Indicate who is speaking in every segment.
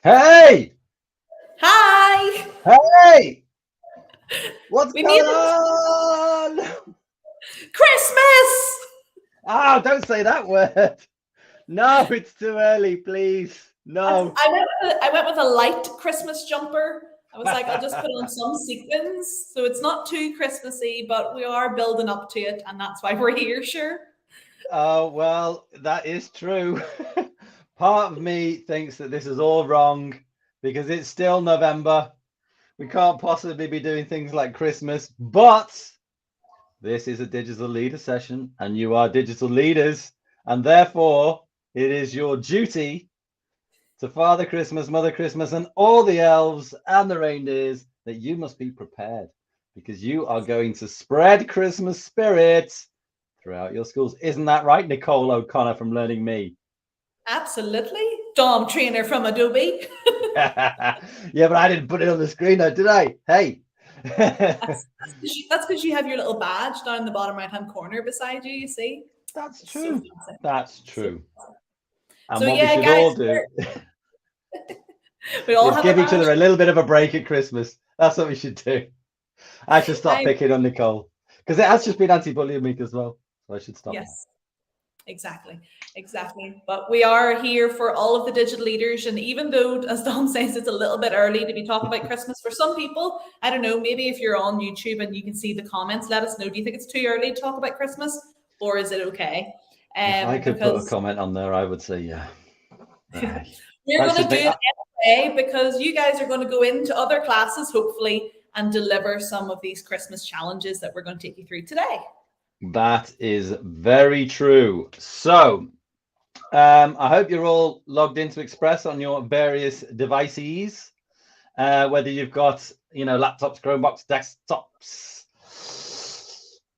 Speaker 1: Hey!
Speaker 2: Hi!
Speaker 1: Hey! What's
Speaker 2: We made
Speaker 1: going
Speaker 2: it!
Speaker 1: on?
Speaker 2: Christmas!
Speaker 1: Oh, don't say that word. No, it's too early, please. No.
Speaker 2: I went with a light Christmas jumper. I was like, I'll just put on some sequins. So it's not too Christmassy, but we are building up to it, and that's why we're here, sure.
Speaker 1: Oh, well, that is true. Part of me thinks that this is all wrong because it's still November. We can't possibly be doing things like Christmas, but this is a digital leader session and you are digital leaders, and therefore it is your duty to Father Christmas, Mother Christmas, and all the elves and the reindeers that you must be prepared because you are going to spread Christmas spirit throughout your schools. Isn't that right, Nicole O'Connor from Learning Me?
Speaker 2: Absolutely. Dom trainer from Adobe.
Speaker 1: Yeah, but I didn't put it on the screen, though, did I? Hey.
Speaker 2: That's because you have your little badge down in the bottom right hand corner beside you, you see?
Speaker 1: That's
Speaker 2: It's so
Speaker 1: true.
Speaker 2: fancy.
Speaker 1: That's
Speaker 2: So,
Speaker 1: true. And
Speaker 2: so
Speaker 1: what we
Speaker 2: yeah,
Speaker 1: should
Speaker 2: guys,
Speaker 1: all do
Speaker 2: we all
Speaker 1: is
Speaker 2: have a
Speaker 1: give each
Speaker 2: badge.
Speaker 1: other a little bit of a break at Christmas. That's what we should do. I should stop
Speaker 2: I
Speaker 1: picking on Nicole because it has just been anti-bullying week as well. So I should stop now.
Speaker 2: Yes. Exactly, exactly. But we are here for all of the digital leaders. And even though, as Dom says, it's a little bit early to be talking about Christmas for some people, I don't know, maybe if you're on YouTube and you can see the comments, let us know. Do you think it's too early to talk about Christmas or is it okay?
Speaker 1: If I could put a
Speaker 2: Because
Speaker 1: comment on there, I would say yeah. But hey,
Speaker 2: we're
Speaker 1: that's
Speaker 2: going
Speaker 1: just
Speaker 2: to do
Speaker 1: me.
Speaker 2: it anyway because you guys are going to go into other classes, hopefully, and deliver some of these Christmas challenges that we're going to take you through today.
Speaker 1: That is very true. So I hope you're all logged into Express on your various devices, whether you've got, laptops, Chromebox, desktops,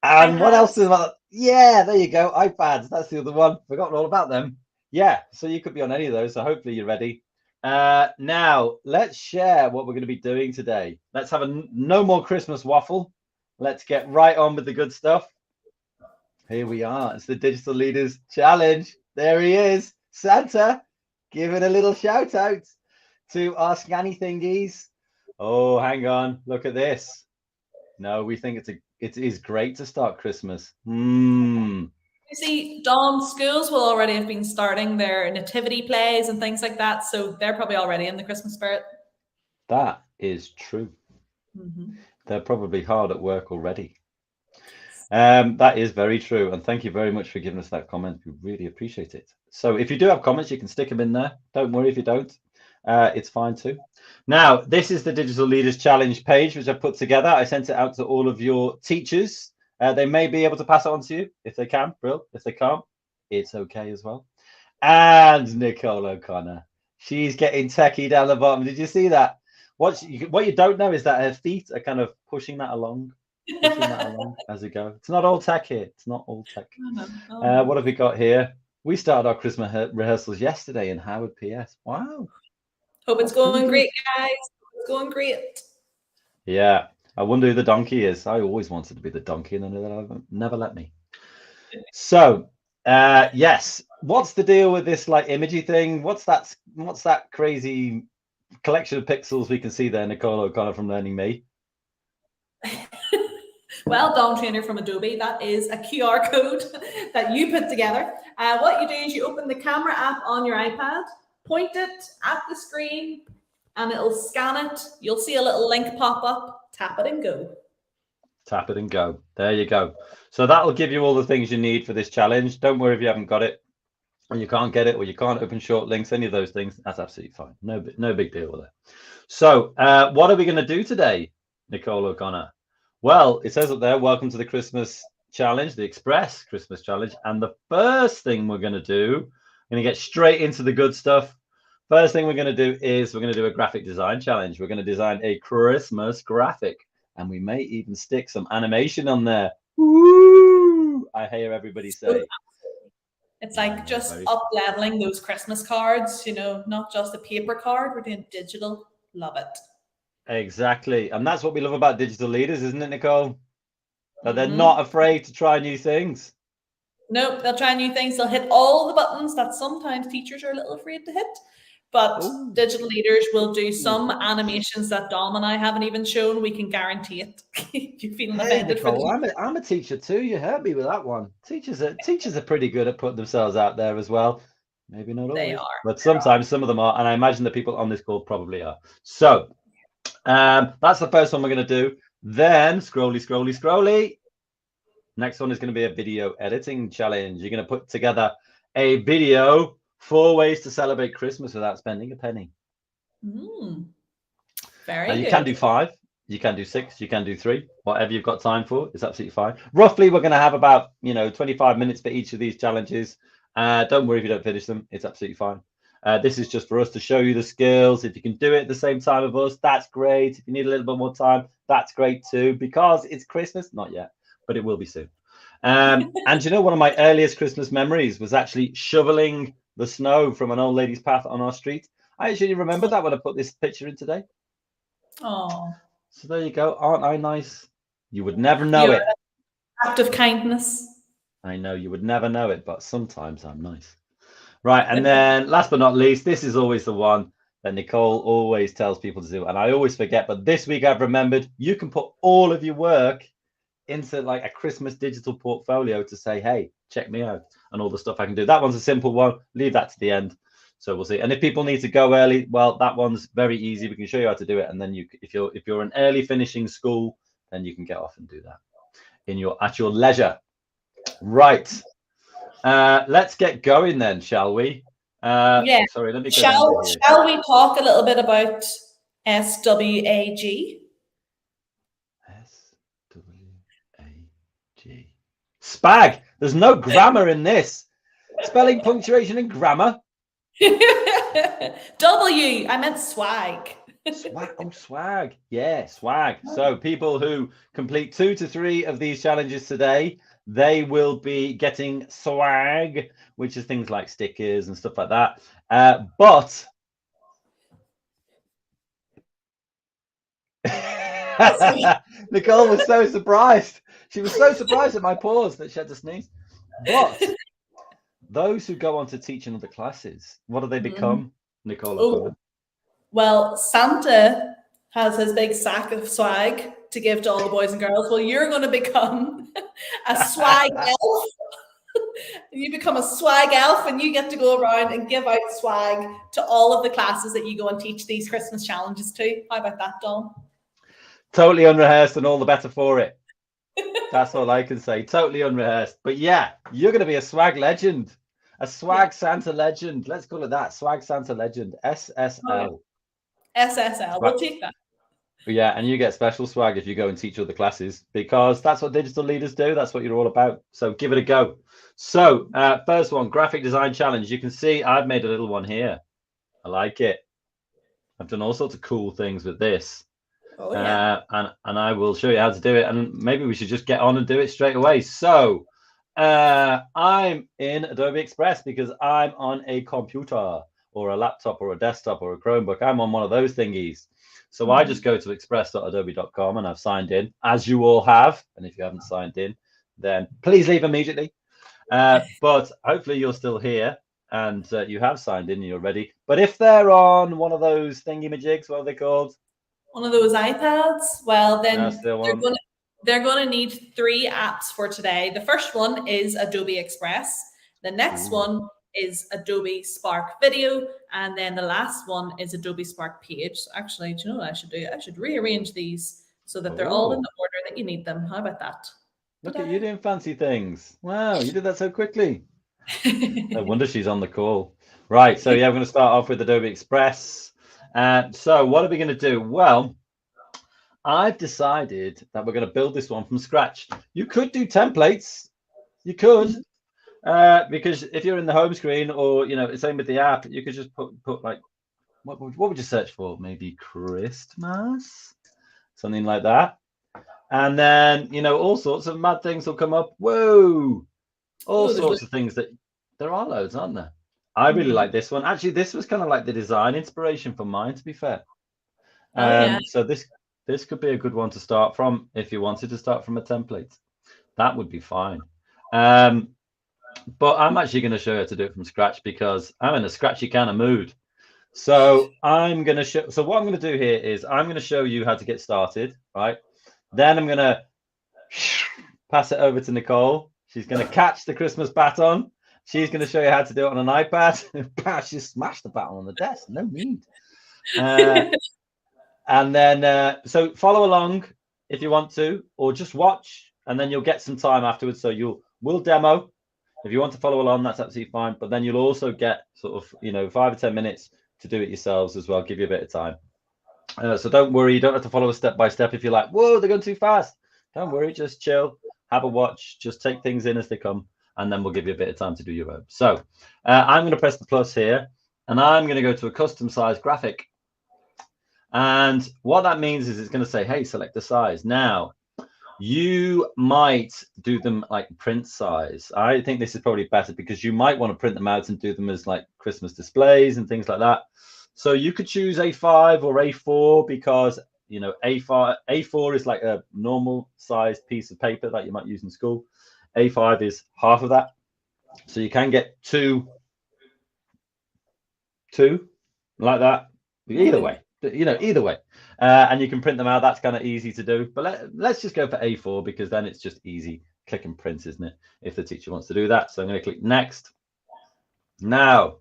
Speaker 1: and what else is
Speaker 2: iPads.
Speaker 1: about? Yeah, there you go, iPads. That's the other one. Forgotten all about them. Yeah, so you could be on any of those. So hopefully you're ready. Now let's share what we're going to be doing today. Let's have no more Christmas waffle. Let's get right on with the good stuff. Here we are. It's the Digital Leaders Challenge. There he is, Santa, giving a little shout out to our scanny thingies. Oh, hang on. Look at this. No, we think it is great to start Christmas.
Speaker 2: You see, Dom, schools will already have been starting their nativity plays and things like that, so they're probably already in the Christmas spirit.
Speaker 1: That is true.
Speaker 2: Mm-hmm.
Speaker 1: They're probably hard at work already. That is very true. And thank you very much for giving us that comment. We really appreciate it. So if you do have comments, you can stick them in there. Don't worry if you don't. It's fine too. Now, this is the Digital Leaders Challenge page, which I've put together. I sent it out to all of your teachers. They may be able to pass it on to you if they can, Brill. If they can't, it's okay as well. And Nicole O'Connor, she's getting techie down the bottom. Did you see that? What you don't know is that her feet are kind of pushing that along as we go. It's not all tech here. It's not all tech.
Speaker 2: Oh no, oh no.
Speaker 1: What have we got here? We started our Christmas rehearsals yesterday in Howard PS. Wow,
Speaker 2: Hope it's
Speaker 1: that's pretty
Speaker 2: going
Speaker 1: good.
Speaker 2: great, guys. It's going great.
Speaker 1: Yeah, I wonder who the donkey is. I always wanted to be the donkey, and they never let me. So, yes, what's the deal with this like imagey thing? What's that crazy collection of pixels we can see there, Nicole O'Connor from Learning Me?
Speaker 2: Well, Dom Trainer from Adobe, that is a QR code that you put together. What you do is you open the camera app on your iPad, point it at the screen, and it'll scan it. You'll see a little link pop up, tap it and go.
Speaker 1: Tap it and go. There you go. So that'll give you all the things you need for this challenge. Don't worry if you haven't got it, or you can't get it, or you can't open short links, any of those things. That's absolutely fine. No big deal with it. So what are we going to do today, Nicole O'Connor? Well, it says up there, welcome to the Christmas challenge, the Express Christmas challenge. And the first thing we're going to do, we're going to get straight into the good stuff. First thing we're going to do is we're going to do a graphic design challenge. We're going to design a Christmas graphic, and we may even stick some animation on there. Woo! I hear everybody say.
Speaker 2: It's like just up leveling those Christmas cards, not just a paper card. We're doing digital. Love it.
Speaker 1: Exactly. And that's what we love about digital leaders, isn't it, Nicole? That they're
Speaker 2: Mm-hmm.
Speaker 1: not afraid to try new things.
Speaker 2: Nope, they'll try new things. They'll hit all the buttons that sometimes teachers are a little afraid to hit. But
Speaker 1: Ooh.
Speaker 2: digital leaders will do some animations that Dom and I haven't even shown. We can guarantee it. You feeling
Speaker 1: Hey,
Speaker 2: offended for
Speaker 1: Nicole,
Speaker 2: the
Speaker 1: I'm a teacher too. You heard me with that one. Teachers are pretty good at putting themselves out there as well. Maybe not
Speaker 2: They
Speaker 1: always,
Speaker 2: are.
Speaker 1: but sometimes some of them are, and I imagine the people on this call probably are. So that's the first one we're going to do. Then scrolly. Next one is going to be a video editing challenge. You're going to put together a video, 4 ways to celebrate Christmas without spending a penny.
Speaker 2: Very
Speaker 1: Now, you
Speaker 2: good.
Speaker 1: can do 5, you can do 6, you can do 3, whatever you've got time for is absolutely fine. Roughly, we're going to have about 25 minutes for each of these challenges. Don't worry if you don't finish them, it's absolutely fine. This is just for us to show you the skills. If you can do it at the same time of us, that's great. If you need a little bit more time, that's great too, because it's Christmas. Not yet, but it will be soon. And one of my earliest Christmas memories was actually shoveling the snow from an old lady's path on our street. I actually remember that when I put this picture in today.
Speaker 2: Oh,
Speaker 1: so there you go. Aren't I nice? You would never know it.
Speaker 2: Act of kindness.
Speaker 1: I know you would never know it, but sometimes I'm nice. Right, and then last but not least, this is always the one that Nicole always tells people to do, and I always forget, but this week I've remembered. You can put all of your work into like a Christmas digital portfolio to say, hey, check me out, and all the stuff I can do. That one's a simple one. Leave that to the end. So we'll see. And if people need to go early, well, that one's very easy. We can show you how to do it. And then if you're an early finishing school, then you can get off and do that at your leisure. Right. Let's get going then, shall we?
Speaker 2: Yeah.
Speaker 1: Sorry, let me go
Speaker 2: Shall we talk a little bit about SWAG?
Speaker 1: SWAG. Spag. There's no grammar in this. Spelling, punctuation, and grammar.
Speaker 2: W. I meant swag.
Speaker 1: Swag. Oh, swag. Yeah, swag. So people who complete 2 to 3 of these challenges today, they will be getting swag, which is things like stickers and stuff like that. But Nicole was so surprised. She was so surprised at my pause that she had to sneeze. But those who go on to teach in other classes, what do they become, Nicole?
Speaker 2: Well, Santa has his big sack of swag to give to all the boys and girls. Well, you're going to become a swag elf. You become a swag elf, and you get to go around and give out swag to all of the classes that you go and teach these Christmas challenges to. How about that, Dom?
Speaker 1: Totally unrehearsed, and all the better for it. That's all I can say. Totally unrehearsed. But yeah, you're going to be a swag legend. A swag Santa legend. Let's call it that. Swag Santa legend. SSL.
Speaker 2: SSL. We'll take that.
Speaker 1: Yeah, and you get special swag if you go and teach other classes, because that's what digital leaders do. That's what you're all about. So give it a go. So first one, graphic design challenge. You can see I've made a little one here. I like it. I've done all sorts of cool things with this.
Speaker 2: Oh, yeah.
Speaker 1: And I will show you how to do it. And maybe we should just get on and do it straight away. So I'm in Adobe Express because I'm on a computer or a laptop or a desktop or a Chromebook. I'm on one of those thingies. So I just go to express.adobe.com and I've signed in, as you all have. And if you haven't signed in, then please leave immediately. But hopefully you're still here and you have signed in and you're ready. But if they're on one of those thingy-majigs, what are they called?
Speaker 2: One of those iPads? Well, then they're going to need 3 apps for today. The first one is Adobe Express. The next one is Adobe Spark Video. And then the last one is Adobe Spark Page. So actually, do you know what I should do? I should rearrange these so that they're all in the order that you need them. How about that?
Speaker 1: Look at you doing fancy things. Wow, you did that so quickly. No wonder she's on the call. Right, so yeah, we're going to start off with Adobe Express. So what are we going to do? Well, I've decided that we're going to build this one from scratch. You could do templates. You could. Because if you're in the home screen or, same with the app, you could just put like, what would you search for? Maybe Christmas? Something like that. And then, all sorts of mad things will come up. Whoa! All sorts of things that there are loads, aren't there? I really like this one. Actually, this was kind of like the design inspiration for mine, to be fair. So this could be a good one to start from if you wanted to start from a template. That would be fine. But I'm actually going to show you how to do it from scratch because I'm in a scratchy kind of mood. So I'm going to show. So what I'm going to do here is I'm going to show you how to get started, right? Then I'm going to pass it over to Nicole. She's going to catch the Christmas baton. She's going to show you how to do it on an iPad. She smashed the baton on the desk. No need. And then, so follow along if you want to, or just watch, and then you'll get some time afterwards. So we'll demo. If you want to follow along, that's absolutely fine. But then you'll also get sort of, 5 or 10 minutes to do it yourselves as well. Give you a bit of time. So don't worry. You don't have to follow a step by step. If you're like, whoa, they're going too fast. Don't worry. Just chill. Have a watch. Just take things in as they come. And then we'll give you a bit of time to do your own. So I'm going to press the plus here. And I'm going to go to a custom size graphic. And what that means is it's going to say, hey, select the size. Now, you might do them like print size. I think this is probably better because you might want to print them out and do them as like Christmas displays and things like that. So you could choose A5 or A4 because, A4 is like a normal sized piece of paper that you might use in school. A5 is half of that. So you can get two like that. Either way. Either way, and you can print them out. That's kind of easy to do, but let's just go for A4 because then it's just easy click and print, isn't it, if the teacher wants to do that? So I'm going to click next. Now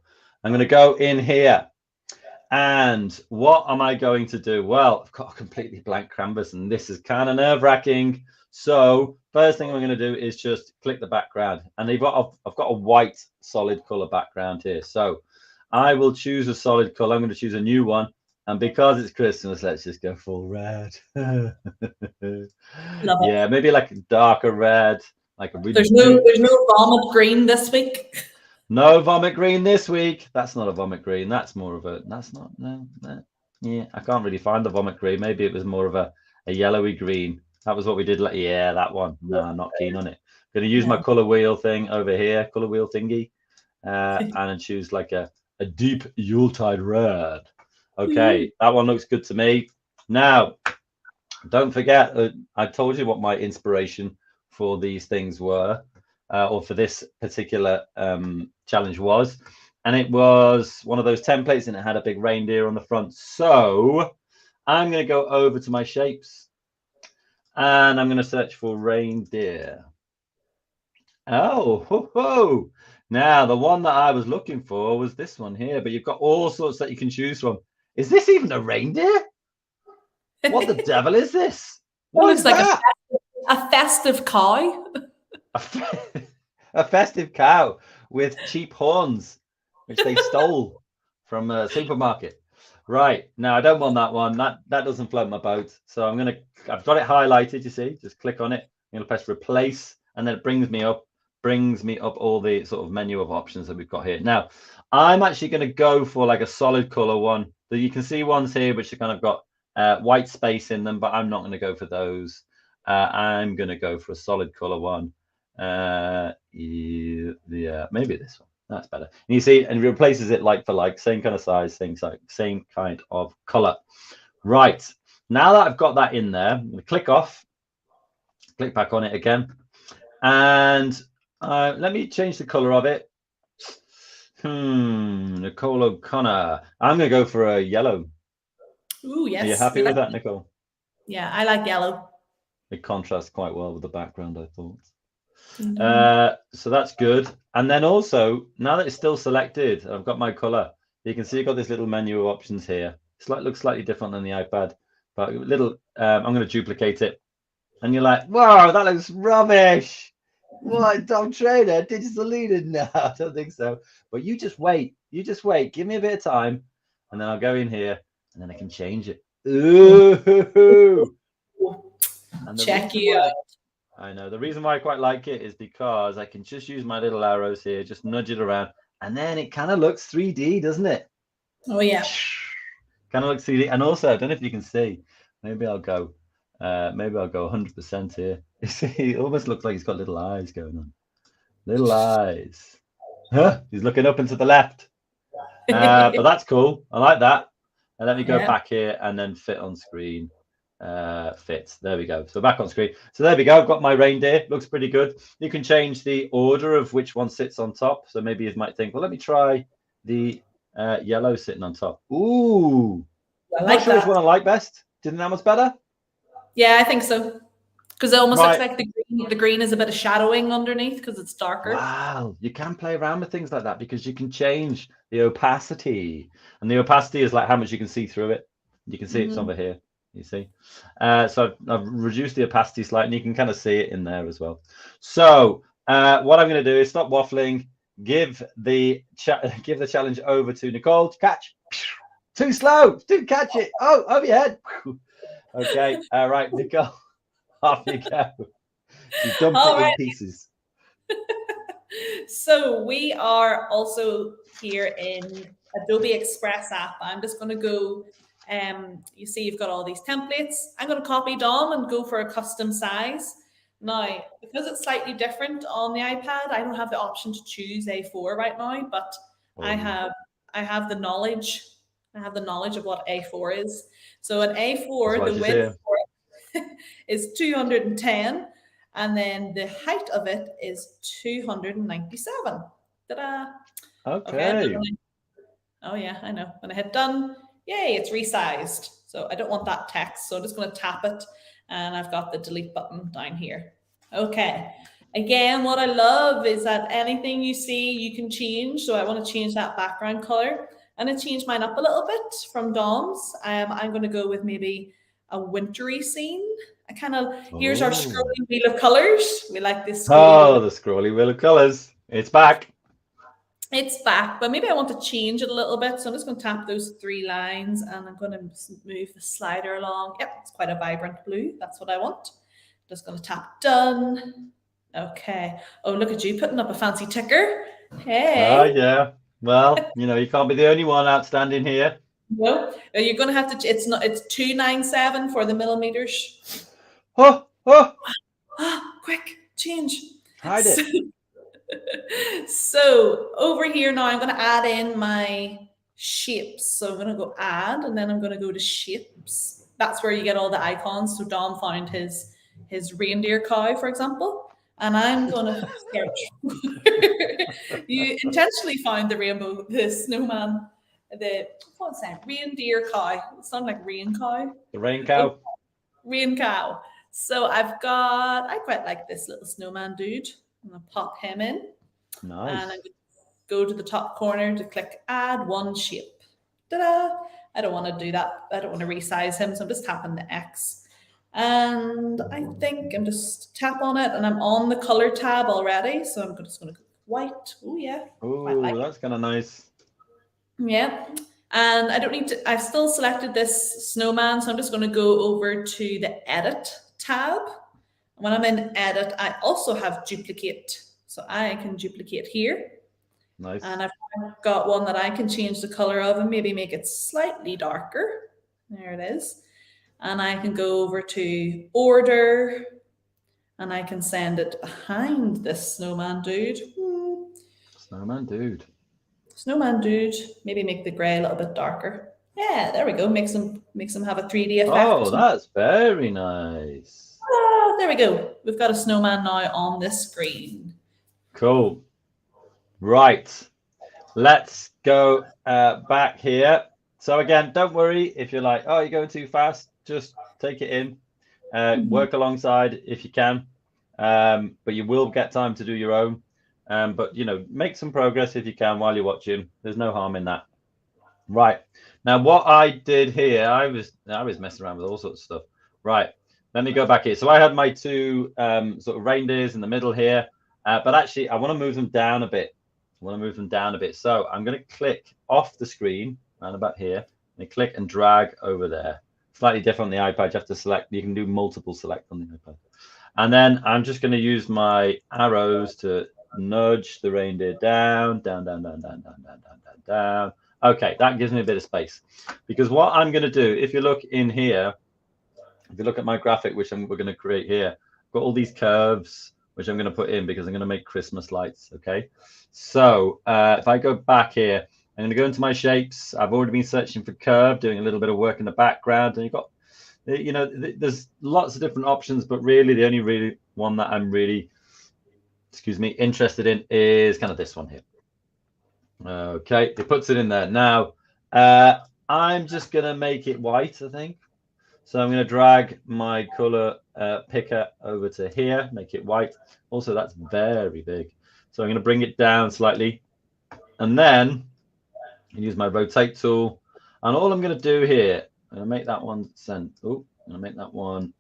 Speaker 1: I'm going to go in here, and what am I going to do? Well, I've got a completely blank canvas and this is kind of nerve-wracking. So first thing I'm going to do is just click the background, and I've got a white solid color background here. So I will choose a solid color. I'm going to choose a new one. And because it's Christmas, let's just go full red. Yeah, maybe like a darker red, like a really.
Speaker 2: There's no vomit green this week.
Speaker 1: No vomit green this week. That's not a vomit green. That's more of a. That's not no. Yeah, I can't really find the vomit green. Maybe it was more of a yellowy green. That was what we did. Yeah, that one. No, I'm not keen on it. I'm going to use my color wheel thing over here, color wheel thingy, and choose like a deep Yuletide red. Okay, that one looks good to me. Now, don't forget, I told you what my inspiration for these things were, or for this particular challenge was. And it was one of those templates and it had a big reindeer on the front. So I'm going to go over to my shapes and I'm going to search for reindeer. Oh, ho, ho. Now, the one that I was looking for was this one here, but you've got all sorts that you can choose from. Is this even a reindeer? What the devil is this? What is that?
Speaker 2: A festive cow.
Speaker 1: A festive cow with cheap horns, which they stole from a supermarket. Right. Now, I don't want that one. That doesn't float my boat. So I've got it highlighted, you see. Just click on it. I'm going to press replace, and then it brings me up all the sort of menu of options that we've got here. Now, I'm actually going to go for like a solid color one. So you can see ones here which have kind of got white space in them, but I'm not going to go for those. I'm going to go for a solid color one. Yeah, maybe this one. That's better. And you see, and it replaces it like for like, same kind of size, same kind of color. Right. Now that I've got that in there, I'm going to click off, click back on it again. And let me change the color of it. Nicole O'Connor. I'm going to go for a yellow.
Speaker 2: Ooh, yes.
Speaker 1: Are you happy with that, Nicole?
Speaker 2: Yeah, I like yellow.
Speaker 1: It contrasts quite well with the background, I thought. So that's good. And then also, now that it's still selected, I've got my color. You can see I've got this little menu of options here. Looks slightly different than the iPad, but I'm going to duplicate it. And you're like, wow, that looks rubbish. What, Tom Trainer, digital leader? No, I don't think so. But you just wait. Give me a bit of time, and then I'll go in here, and then I can change it. Ooh.
Speaker 2: Check you out.
Speaker 1: I know. The reason why I quite like it is because I can just use my little arrows here, just nudge it around, and then it kind of looks 3D, doesn't it?
Speaker 2: Oh, yeah.
Speaker 1: Kind of looks 3D. And also, I don't know if you can see, maybe I'll go 100% here. You see, it almost looks like he's got little eyes going on. Little eyes. Huh? He's looking up and to the left. But that's cool. I like that. And let me go back here and then fit on screen. Fit. There we go. So back on screen. So there we go. I've got my reindeer. Looks pretty good. You can change the order of which one sits on top. So maybe you might think, well, let me try the yellow sitting on top. Ooh,
Speaker 2: I
Speaker 1: I'm
Speaker 2: like
Speaker 1: not sure which
Speaker 2: that.
Speaker 1: one I like best. Do you think that one's better?
Speaker 2: Yeah, I think so. Because it almost looks
Speaker 1: Right.
Speaker 2: like the green is a bit of shadowing underneath because it's darker.
Speaker 1: Wow, you can play around with things like that because you can change the opacity, and the opacity is like how much you can see through it. You can see it's over here. You see, so I've reduced the opacity slightly, and you can kind of see it in there as well. So what I'm going to do is stop waffling. Give the challenge over to Nicole to catch. Too slow. Didn't catch it. Oh, over your head. Okay. All right, Nicole. Off you go. She dumped
Speaker 2: All
Speaker 1: it in
Speaker 2: right.
Speaker 1: pieces.
Speaker 2: So we are also here in Adobe Express app. I'm just going to go. You see, you've got all these templates. I'm going to copy Dom and go for a custom size. Now, because it's slightly different on the iPad, I don't have the option to choose A4 right now, but I have the knowledge. I have the knowledge of what A4 is. So an
Speaker 1: That's
Speaker 2: A4,
Speaker 1: why
Speaker 2: the
Speaker 1: she's
Speaker 2: width
Speaker 1: here.
Speaker 2: for it is 210, and then the height of it is 297. Ta-da! Okay.
Speaker 1: Okay.
Speaker 2: Oh yeah, I know. When I hit done, yay, it's resized. So I don't want that text, so I'm just going to tap it, and I've got the delete button down here. Okay. Again, what I love is that anything you see, you can change. So I want to change that background color. And I changed mine up a little bit from Dom's. I'm going to go with maybe a wintry scene. I kind of, here's our scrolling wheel of colors. We like this scrolling wheel.
Speaker 1: Oh, the scrolly wheel of colors. It's back.
Speaker 2: It's back, but maybe I want to change it a little bit. So I'm just going to tap those 3 lines, and I'm going to move the slider along. Yep, it's quite a vibrant blue. That's what I want. Just going to tap done. Okay. Oh, look at you putting up a fancy ticker. Hey.
Speaker 1: Oh, yeah. Well, you can't be the only one outstanding here.
Speaker 2: No, you're going to have to. It's 297 for the millimeters.
Speaker 1: Oh,
Speaker 2: Quick, change.
Speaker 1: hide it.
Speaker 2: So over here now, I'm going to add in my shapes. So I'm going to go add, and then I'm going to go to shapes. That's where you get all the icons. So Dom found his reindeer cow, for example, and I'm going to search. You intentionally found the snowman, what's that? Reindeer cow. It sounds like rain cow.
Speaker 1: The rain cow.
Speaker 2: Rain cow. So I quite like this little snowman dude. I'm going to pop him in.
Speaker 1: Nice.
Speaker 2: And I'm going to go to the top corner to click add one shape. Ta-da! I don't want to do that. I don't want to resize him. So I'm just tapping the X. And I think I'm just tap on it, and I'm on the color tab already. So I'm just going to go white. Oh, yeah.
Speaker 1: Oh, that's kind of nice.
Speaker 2: Yeah. And I don't need to, I've still selected this snowman. So I'm just going to go over to the edit tab. When I'm in edit, I also have duplicate. So I can duplicate here.
Speaker 1: Nice.
Speaker 2: And I've got one that I can change the color of and maybe make it slightly darker. There it is. And I can go over to order, and I can send it behind this snowman dude.
Speaker 1: Snowman dude.
Speaker 2: Snowman dude. Maybe make the gray a little bit darker. Yeah, there we go. Makes them have a 3D effect.
Speaker 1: Oh, that's very nice.
Speaker 2: Ah, there we go. We've got a snowman now on this screen.
Speaker 1: Cool. Right. Let's go back here. So again, don't worry if you're like, oh, you're going too fast. Just take it in. Work alongside if you can. But you will get time to do your own. But make some progress if you can while you're watching. There's no harm in that. Right. Now, what I did here, I was messing around with all sorts of stuff. Right. Let me go back here. So I had my 2 sort of reindeers in the middle here. But actually, I want to move them down a bit. So I'm going to click off the screen around about here and click and drag over there. Slightly different on the iPad. You have to select. You can do multiple select on the iPad. And then I'm just going to use my arrows to nudge the reindeer down. Okay, that gives me a bit of space. Because what I'm going to do, if you look in here, if you look at my graphic, which we're going to create here, I've got all these curves, which I'm going to put in because I'm going to make Christmas lights, okay? So if I go back here, I'm going to go into my shapes. I've already been searching for curve, doing a little bit of work in the background, and you've got, there's lots of different options, but really the only really one that I'm really, interested in is kind of this one here. Okay, it puts it in there. Now, I'm just going to make it white, I think. So I'm going to drag my color picker over to here, make it white. Also, that's very big. So I'm going to bring it down slightly. And then use my rotate tool. And all I'm going to do here, I'm going to make that one send. Oh, I'm going to make that one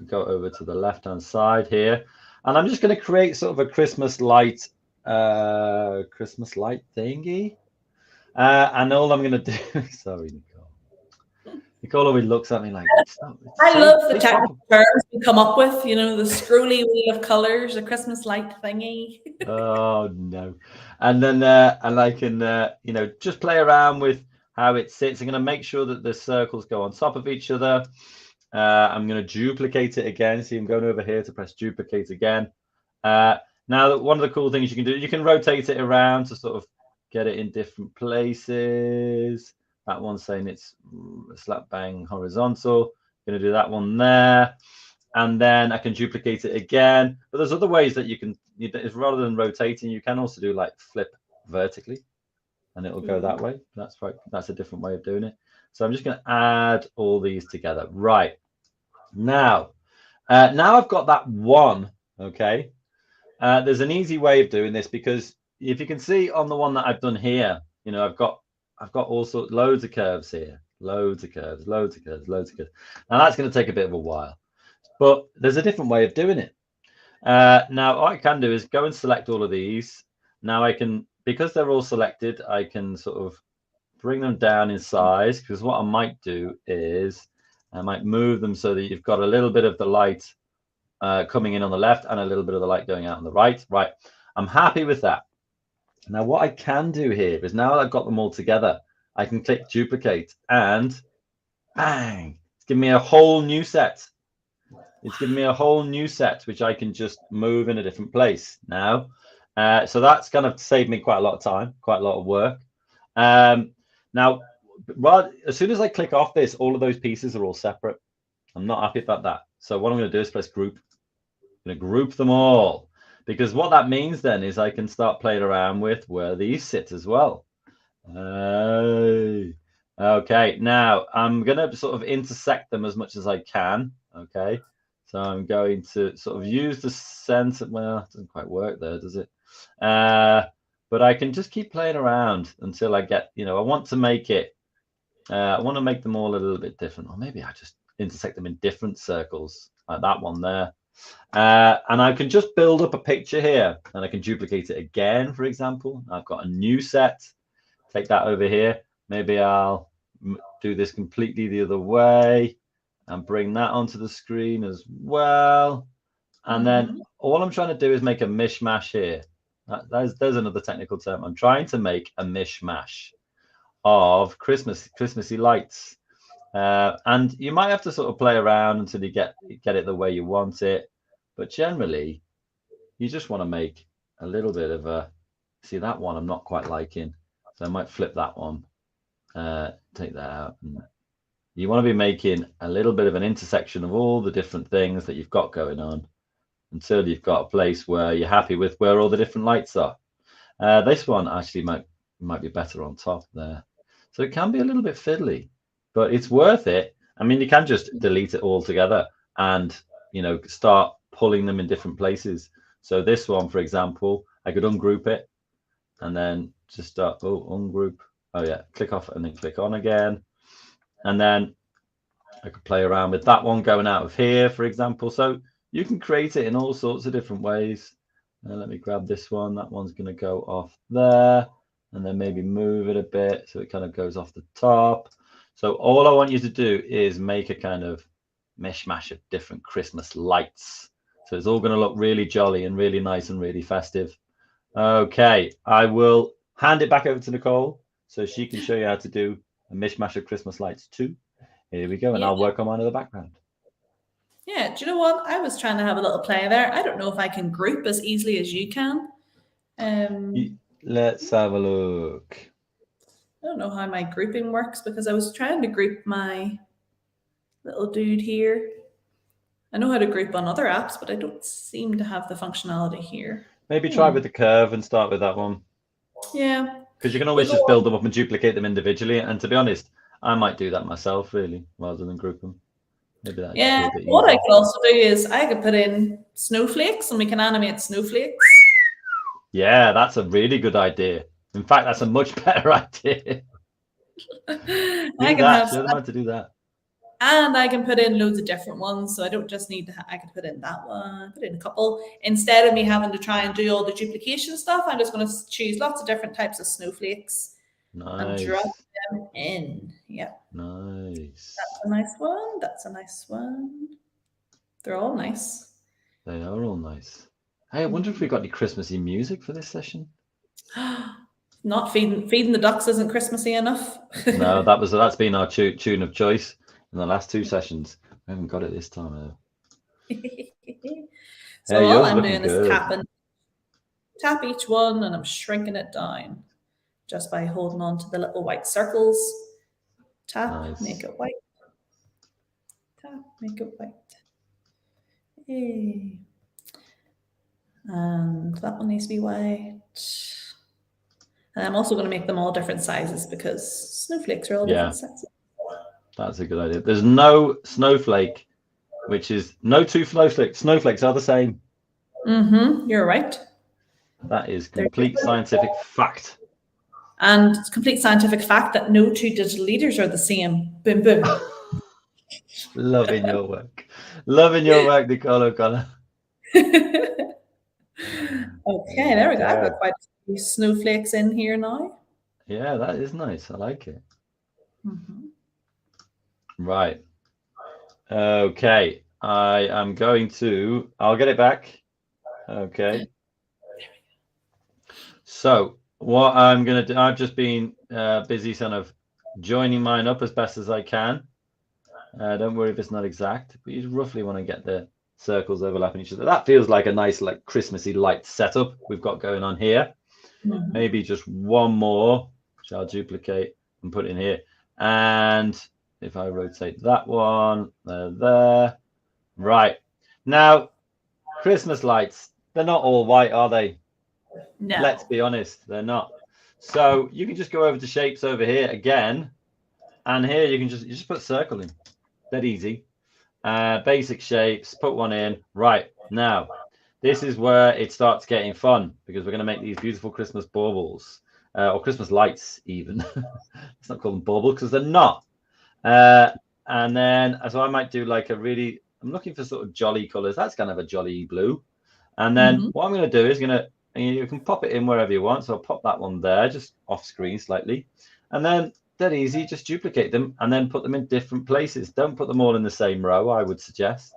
Speaker 1: go over to the left-hand side here. And I'm just going to create sort of a Christmas light thingy. And all I'm going to do, sorry, Nicole. Nicole always looks at me like,
Speaker 2: I love the
Speaker 1: say
Speaker 2: technical
Speaker 1: proper.
Speaker 2: terms we come up with, you know, the scrolly wheel of colors, the Christmas light thingy.
Speaker 1: Oh no. And then and I can just play around with how it sits. I'm going to make sure that the circles go on top of each other. I'm going to duplicate it again. See, I'm going over here to press duplicate again. Now, one of the cool things you can do, you can rotate it around to sort of get it in different places. That one's saying it's slap bang horizontal. Going to do that one there. And then I can duplicate it again. But there's other ways that you can, rather than rotating, you can also do like flip vertically, and it'll go that way. That's right. That's a different way of doing it. So I'm just going to add all these together. Right. Now I've got that one. Okay. There's an easy way of doing this, because if you can see on the one that I've done here, I've got all sorts, loads of curves here, loads of curves. Now that's going to take a bit of a while, but there's a different way of doing it. Now what I can do is go and select all of these. Now I can, because they're all selected, I can sort of bring them down in size, because what I might do is I might move them so that you've got a little bit of the light coming in on the left and a little bit of the light going out on the right. Right, I'm happy with that. Now what I can do here is, now that I've got them all together, I can click duplicate and bang, it's giving me a whole new set. It's giving me a whole new set, which I can just move in a different place now. So that's kind of saved me quite a lot of time, quite a lot of work. Now, as soon as I click off this, all of those pieces are all separate. I'm not happy about that. So what I'm going to do is press group. I'm going to group them all, because what that means then is I can start playing around with where these sit as well. Okay, now I'm going to sort of intersect them as much as I can. Okay, so I'm going to sort of use the center. Well, it doesn't quite work there, does it? But I can just keep playing around until I get, I want to make it, I want to make them all a little bit different. Or maybe I just intersect them in different circles, like that one there. And I can just build up a picture here, and I can duplicate it again, for example. I've got a new set. Take that over here. Maybe I'll do this completely the other way and bring that onto the screen as well. And then all I'm trying to do is make a mishmash here. There's another technical term. I'm trying to make a mishmash of Christmassy lights. And you might have to sort of play around until you get it the way you want it. But generally, you just want to make a little bit of a, see, that one I'm not quite liking. So I might flip that one, take that out. And you want to be making a little bit of an intersection of all the different things that you've got going on until you've got a place where you're happy with where all the different lights are. This one actually might be better on top there. So it can be a little bit fiddly, but it's worth it. I mean, you can just delete it all together and, start pulling them in different places. So this one, for example, I could ungroup it and then just start, ungroup. Oh yeah, click off and then click on again. And then I could play around with that one going out of here, for example. So you can create it in all sorts of different ways. Let me grab this one. That one's going to go off there, and then maybe move it a bit so it kind of goes off the top. So all I want you to do is make a kind of mishmash of different Christmas lights. So it's all going to look really jolly and really nice and really festive. Okay, I will hand it back over to Nicole so she can show you how to do a mishmash of Christmas lights too. Here we go, and I'll work on mine in the background.
Speaker 2: Yeah, do you know what? I was trying to have a little play there. I don't know if I can group as easily as you can.
Speaker 1: Let's have a look.
Speaker 2: I don't know how my grouping works, because I was trying to group my little dude here. I know how to group on other apps, but I don't seem to have the functionality here.
Speaker 1: Maybe try with the curve and start with that one.
Speaker 2: Yeah.
Speaker 1: Because you can always just build them up and duplicate them individually. And to be honest, I might do that myself, really, rather than group them. Maybe that'd just be a bit
Speaker 2: what I
Speaker 1: easier.
Speaker 2: could also do is I could put in snowflakes and we can animate snowflakes.
Speaker 1: Yeah, that's a really good idea. In fact, that's a much better idea.
Speaker 2: I can have
Speaker 1: Show them how to do that.
Speaker 2: And I can put in loads of different ones. So I don't just need to, I can put in that one, put in a couple. Instead of me having to try and do all the duplication stuff, I'm just going to choose lots of different types of snowflakes and drop them in. Yeah.
Speaker 1: Nice.
Speaker 2: That's a nice one. That's a nice one. They're all nice.
Speaker 1: They are all nice. Hey, I wonder if we got any Christmassy music for this session.
Speaker 2: Not feeding the ducks isn't Christmassy enough.
Speaker 1: No, that's been our tune of choice in the last 2 sessions. We haven't got it this time though.
Speaker 2: So
Speaker 1: hey,
Speaker 2: all I'm doing is tap each one, and I'm shrinking it down just by holding on to the little white circles. Tap, make it white. Tap, make it white. Hey. And that one needs to be white. And I'm also going to make them all different sizes because snowflakes are all different sizes.
Speaker 1: That's a good idea. There's no snowflake, which is no two snowflakes are the same.
Speaker 2: You're right.
Speaker 1: That is complete scientific fact.
Speaker 2: And it's complete scientific fact that no 2 digital leaders are the same. Boom, boom.
Speaker 1: Loving your work. Loving your work, Nicole O'Connor.
Speaker 2: Okay, there we go. I've got quite a few snowflakes in here now.
Speaker 1: Yeah, that is nice. I like it. Right. Okay. I'll get it back. Okay. So what I'm going to do, I've just been busy kind of joining mine up as best as I can. Don't worry if it's not exact, but you roughly want to get the circles overlapping each other. That feels like a nice, like Christmassy light setup we've got going on here. Maybe just one more, which I'll duplicate and put in here. And if I rotate that one, there. Right. Now, Christmas lights, they're not all white, are they?
Speaker 2: No.
Speaker 1: Let's be honest, they're not. So you can just go over to shapes over here again. And here you can just put a circle in. That easy. Basic shapes, put one in. Right. Now, this is where it starts getting fun because we're going to make these beautiful Christmas baubles or Christmas lights even. Let's not call them baubles because they're not. And then, so I might do like I'm looking for sort of jolly colors. That's kind of a jolly blue. And then what I'm going to do is you can pop it in wherever you want. So I'll pop that one there, just off screen slightly. And then dead easy, just duplicate them and then put them in different places. Don't put them all in the same row, I would suggest.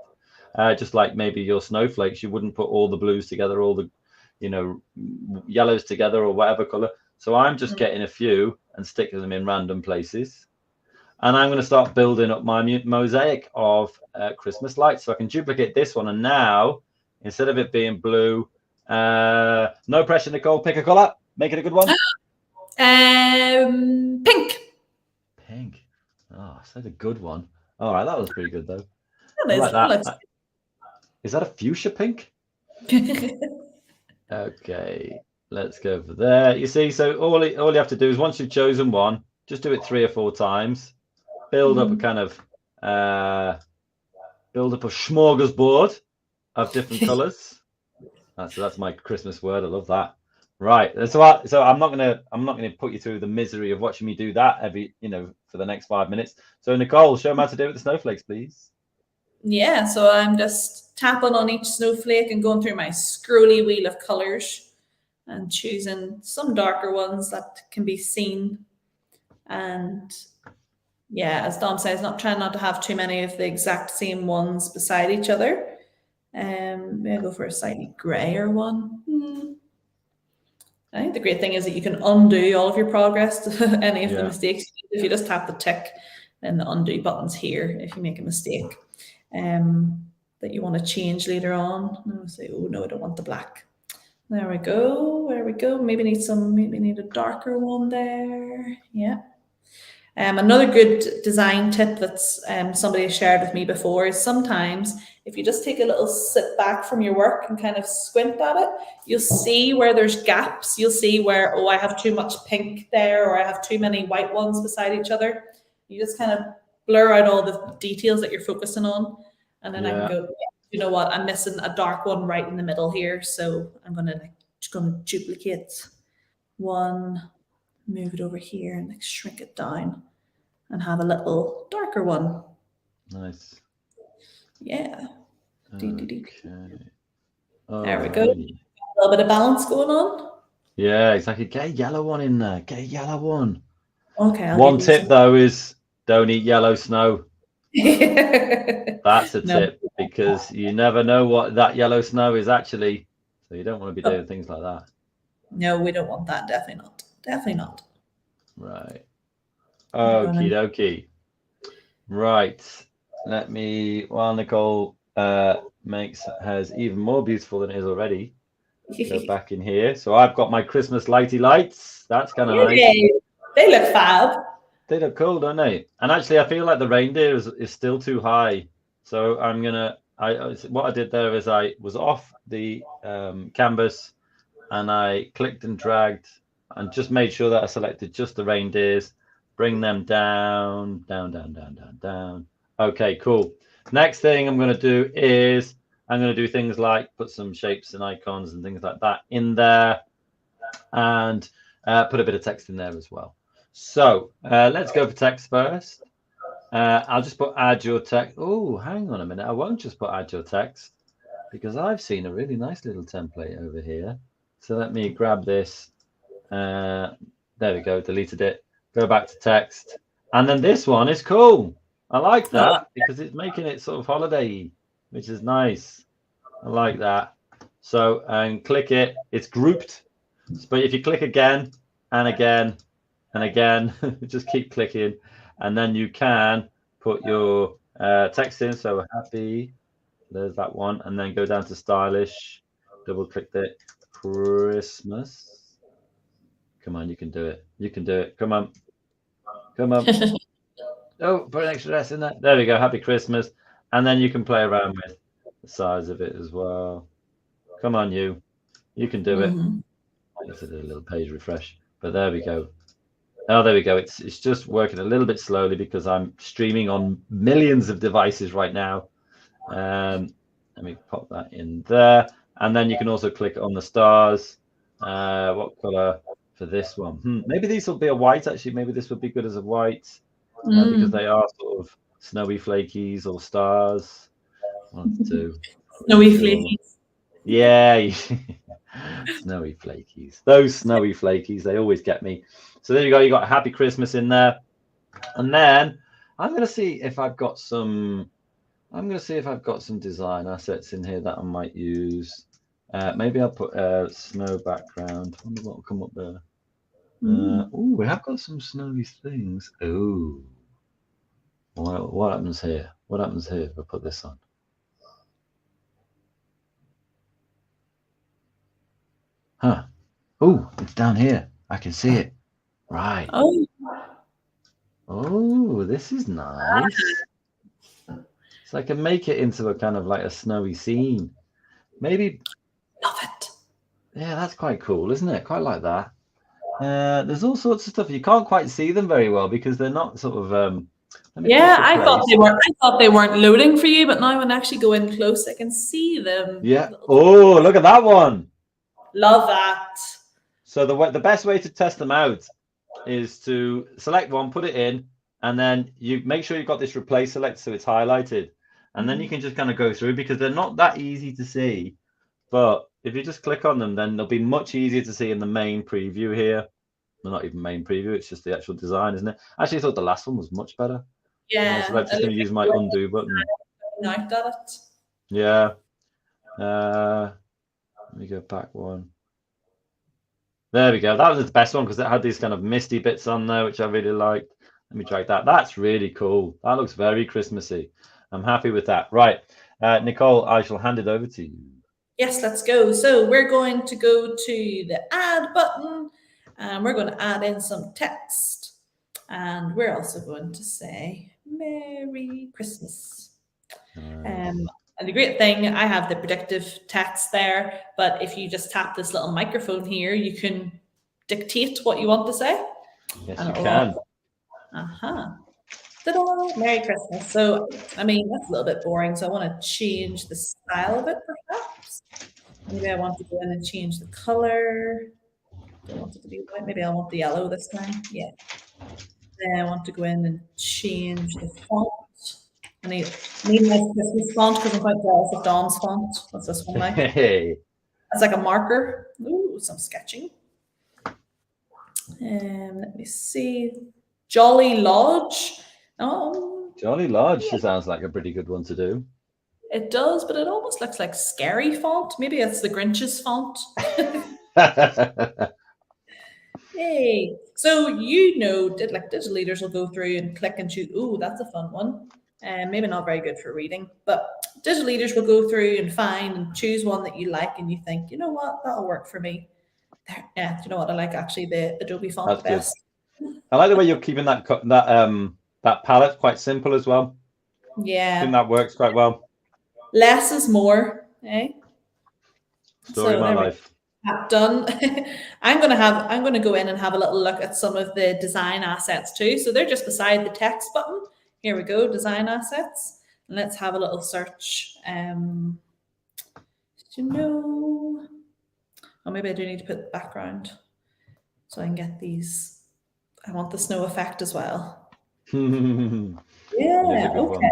Speaker 1: Just like maybe your snowflakes, you wouldn't put all the blues together, all the, yellows together or whatever color. So I'm just getting a few and sticking them in random places. And I'm going to start building up my mosaic of Christmas lights. So I can duplicate this one. And now, instead of it being blue, no pressure, Nicole, pick a color. Make it a good one.
Speaker 2: Pink.
Speaker 1: Pink. Oh, that's a good one. All right, that was pretty good, though.
Speaker 2: I like
Speaker 1: that. Is that a fuchsia pink? Okay, let's go for there. You see, so all you have to do is once you've chosen one, just do it 3 or 4 times. Build up a kind of build up a smorgasbord of different colors. That's my Christmas word. I love that. Right. So I'm not gonna put you through the misery of watching me do that for the next 5 minutes. So Nicole, show them how to do it with the snowflakes, please.
Speaker 2: Yeah, so I'm just tapping on each snowflake and going through my scrolly wheel of colors and choosing some darker ones that can be seen. And yeah, as Dom says, trying not to have too many of the exact same ones beside each other. Maybe go for a slightly grayer one. I think the great thing is that you can undo all of your progress to any of the mistakes. If you just tap the tick, then the undo button's here if you make a mistake that you want to change later on. And I'll say, oh no, I don't want the black. There we go. Maybe need a darker one there. Yeah. Another good design tip that's somebody has shared with me before is sometimes if you just take a little sit back from your work and kind of squint at it, you'll see where there's gaps. You'll see where, oh, I have too much pink there, or I have too many white ones beside each other. You just kind of blur out all the details that you're focusing on. And then I can
Speaker 1: Yeah.
Speaker 2: go, you know what, I'm missing a dark one right in the middle here. So I'm just gonna duplicate one, move it over here and like shrink it down and have a little darker one.
Speaker 1: Nice.
Speaker 2: Yeah.
Speaker 1: Okay.
Speaker 2: There we go.
Speaker 1: Alrighty.
Speaker 2: A little bit of balance going on.
Speaker 1: Yeah, exactly. Get a yellow one in there. Get a yellow one.
Speaker 2: Okay, I'll
Speaker 1: One
Speaker 2: give you
Speaker 1: tip though is don't eat yellow snow.
Speaker 2: some.
Speaker 1: That's a
Speaker 2: No.
Speaker 1: tip because you never know what that yellow snow is actually. So you don't want to be doing things like that.
Speaker 2: No, we don't want that. Definitely not. Definitely not.
Speaker 1: Right.
Speaker 2: Gonna-
Speaker 1: Okie dokie. Right. Let me, while Nicole makes hers even more beautiful than it is already, go back in here. So I've got my Christmas lighty lights. That's kind of nice.
Speaker 2: Yay. They look fab.
Speaker 1: They look cool, don't they? And actually, I feel like the reindeer is still too high. So I'm gonna. What I did there is I was off the canvas, and I clicked and dragged, and just made sure that I selected just the reindeers. Bring them down, down, down, down, down, down. Okay, cool. Next thing I'm gonna do is I'm gonna do things like put some shapes and icons and things like that in there, and put a bit of text in there as well. So let's go for text first. I'll just put add your text. Oh, hang on a minute. I won't just put add your text because I've seen a really nice little template over here. So let me grab this. There we go. Deleted it. Go back to text. And then this one is cool. I like that because it's making it sort of holiday, which is nice. I like that. So and click it. It's grouped. But if you click again and again and again, just keep clicking, and then you can put your text in. So happy, there's that one, and then go down to stylish, double click it, Christmas. Come on, you can do it. You can do it. Come on. Come on. Oh, put an extra S in there. There we go. Happy Christmas. And then you can play around with the size of it as well. Come on, you. You can do it. Let's do a little page refresh. But there we go. Oh, there we go. It's just working a little bit slowly because I'm streaming on millions of devices right now. Let me pop that in there. And then you can also click on the stars. What color for this one? Maybe these will be a white, actually. Maybe this would be good as a white because they are sort of snowy flakies or stars. 1 of the 2.
Speaker 2: Snowy flakies.
Speaker 1: Yeah. Snowy flakies. Those snowy flakies, they always get me. So there you go. You got Happy Christmas in there. And then I'm going to see if I've got some design assets in here that I might use. Maybe I'll put a snow background. I wonder what will come up there. Oh, we have got some snowy things. Oh, what happens here? What happens here if I put this on? Huh. Oh, it's down here. I can see it. Right. Oh, this is nice. So I can make it into a kind of like a snowy scene. Maybe.
Speaker 2: Love it.
Speaker 1: Yeah, that's quite cool, isn't it? Quite like that. There's all sorts of stuff. You can't quite see them very well because they're not sort of.
Speaker 2: Yeah, I thought they weren't loading for you, but now when I actually go in close, I can see them.
Speaker 1: Yeah. Oh, look at that one.
Speaker 2: Love that.
Speaker 1: So the best way to test them out is to select one, put it in, and then you make sure you've got this replace select so it's highlighted. And then you can just kind of go through because they're not that easy to see. But if you just click on them, then they'll be much easier to see in the main preview here. Well, not even main preview, it's just the actual design, isn't it? Actually, I thought the last one was much better.
Speaker 2: Yeah.
Speaker 1: So I'm just going to use my undo button.
Speaker 2: Out at it.
Speaker 1: Yeah. Let me go back one. There we go. That was the best one because it had these kind of misty bits on there, which I really liked. Let me drag that. That's really cool. That looks very Christmassy. I'm happy with that. Right. Nicole, I shall hand it over to you.
Speaker 2: Yes, let's go. So we're going to go to the add button and we're going to add in some text. And we're also going to say Merry Christmas. And the great thing, I have the predictive text there, but if you just tap this little microphone here, you can dictate what you want to say.
Speaker 1: Yes,
Speaker 2: And
Speaker 1: you
Speaker 2: it'll
Speaker 1: can.
Speaker 2: Ta-da! Merry Christmas. So, I mean, that's a little bit boring. So I want to change the style of it, perhaps. Maybe I want to go in and change the color. Do I want it to be white? Maybe I want the yellow this time. Yeah. Then I want to go in and change the font. I need my Christmas font because I'm quite jealous of Dom's font. What's this one like?
Speaker 1: Hey.
Speaker 2: That's like a marker. Ooh, some sketching. Let me see. Jolly Lodge. Oh,
Speaker 1: Jolly Lodge sounds like a pretty good one to do.
Speaker 2: it does, but it almost looks like scary font. Maybe it's the Grinch's font. Hey, so like digital leaders will go through and click and choose. Ooh, that's a fun one. And maybe not very good for reading, but digital leaders will go through and find and choose one that you like, and you think, you know what, that'll work for me. Yeah, you know what, I like actually the Adobe font
Speaker 1: That's
Speaker 2: best.
Speaker 1: good. I like the way you're keeping that palette quite simple as well.
Speaker 2: Yeah,
Speaker 1: I think that works quite well.
Speaker 2: less is more, eh?
Speaker 1: Story of my life.
Speaker 2: Done. I'm gonna go in and have a little look at some of the design assets too. So they're just beside the text button. Here we go, design assets. And let's have a little search. Oh, maybe I do need to put background so I can get these. I want the snow effect as well. Yeah, okay.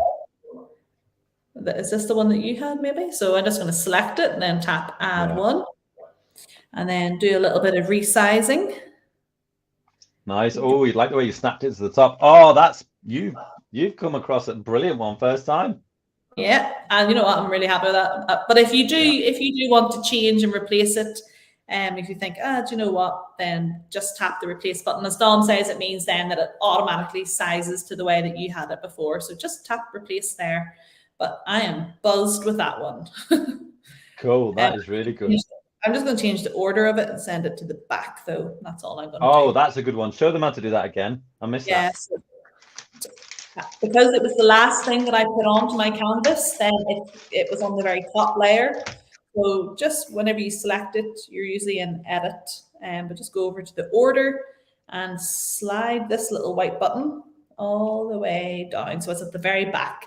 Speaker 2: Is this the one that you had maybe? So I'm just going to select it and then tap add one. And then do a little bit of resizing.
Speaker 1: Nice. Oh, you like the way you snapped it to the top. Oh, that's you've come across a brilliant one first time.
Speaker 2: Yeah, and you know what? I'm really happy with that. But if you do want to change and replace it, if you think, do you know what? Then just tap the replace button. As Dom says, it means then that it automatically sizes to the way that you had it before. So just tap replace there. But I am buzzed with that one.
Speaker 1: Cool. That is really good.
Speaker 2: I'm just going to change the order of it and send it to the back, though. That's all I'm going to do.
Speaker 1: Oh, that's a good one. Show them how to do that again. I missed that.
Speaker 2: So because it was the last thing that I put onto my canvas, then it was on the very top layer. So just whenever you select it, you're usually in edit, but just go over to the order and slide this little white button all the way down. So it's at the very back,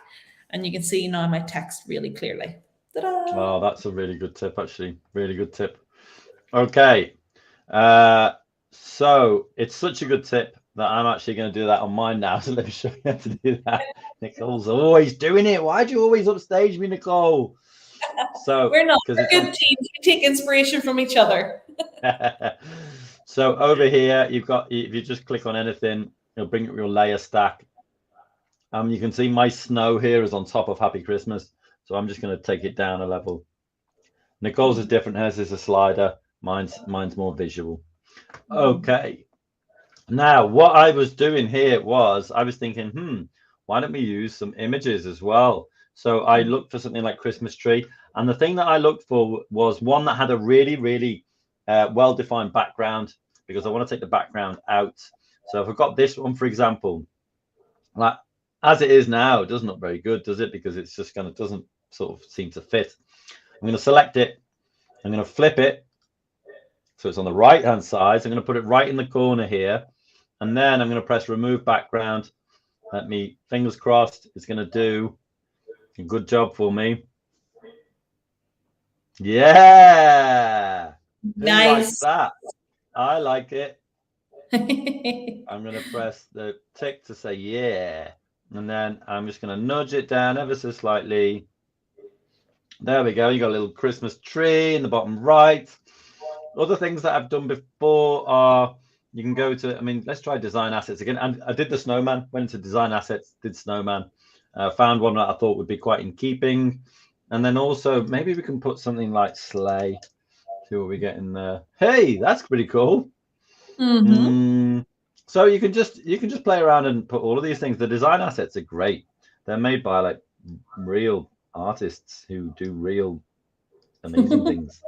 Speaker 2: and you can see now my text really clearly. Ta-da!
Speaker 1: Oh, that's a really good tip, actually. Really good tip. Okay. So it's such a good tip that I'm actually going to do that on mine now. So let me show you how to do that. Nicole's always doing it. Why do you always upstage me, Nicole? So
Speaker 2: we're not. We're good teams. We take inspiration from each other.
Speaker 1: So over here, you've got, if you just click on anything, it'll bring up your layer stack. You can see my snow here is on top of Happy Christmas. So I'm just going to take it down a level. Nicole's is different. Hers is a slider. Mine's more visual. Okay. Now, what I was doing here was I was thinking, why don't we use some images as well? So I looked for something like Christmas tree. And the thing that I looked for was one that had a really, really well-defined background, because I want to take the background out. So if I've got this one, for example, like as it is now, it doesn't look very good, does it? Because it's just kind of doesn't sort of seem to fit. I'm going to select it. I'm going to flip it. So it's on the right-hand side. So I'm going to put it right in the corner here. And then I'm going to press remove background. Let me, fingers crossed, it's going to do a good job for me. Yeah.
Speaker 2: Nice.
Speaker 1: Who likes that? I like it. I'm going to press the tick to say yeah. And then I'm just going to nudge it down ever so slightly. There we go. You got a little Christmas tree in the bottom right. Other things that I've done before are, you can go to, I mean, let's try design assets again. And I did the snowman, went into design assets, did snowman, found one that I thought would be quite in keeping. And then also maybe we can put something like sleigh. See what we get in there. Hey, that's pretty cool. So you can just play around and put all of these things. The design assets are great. They're made by like real artists who do real amazing things.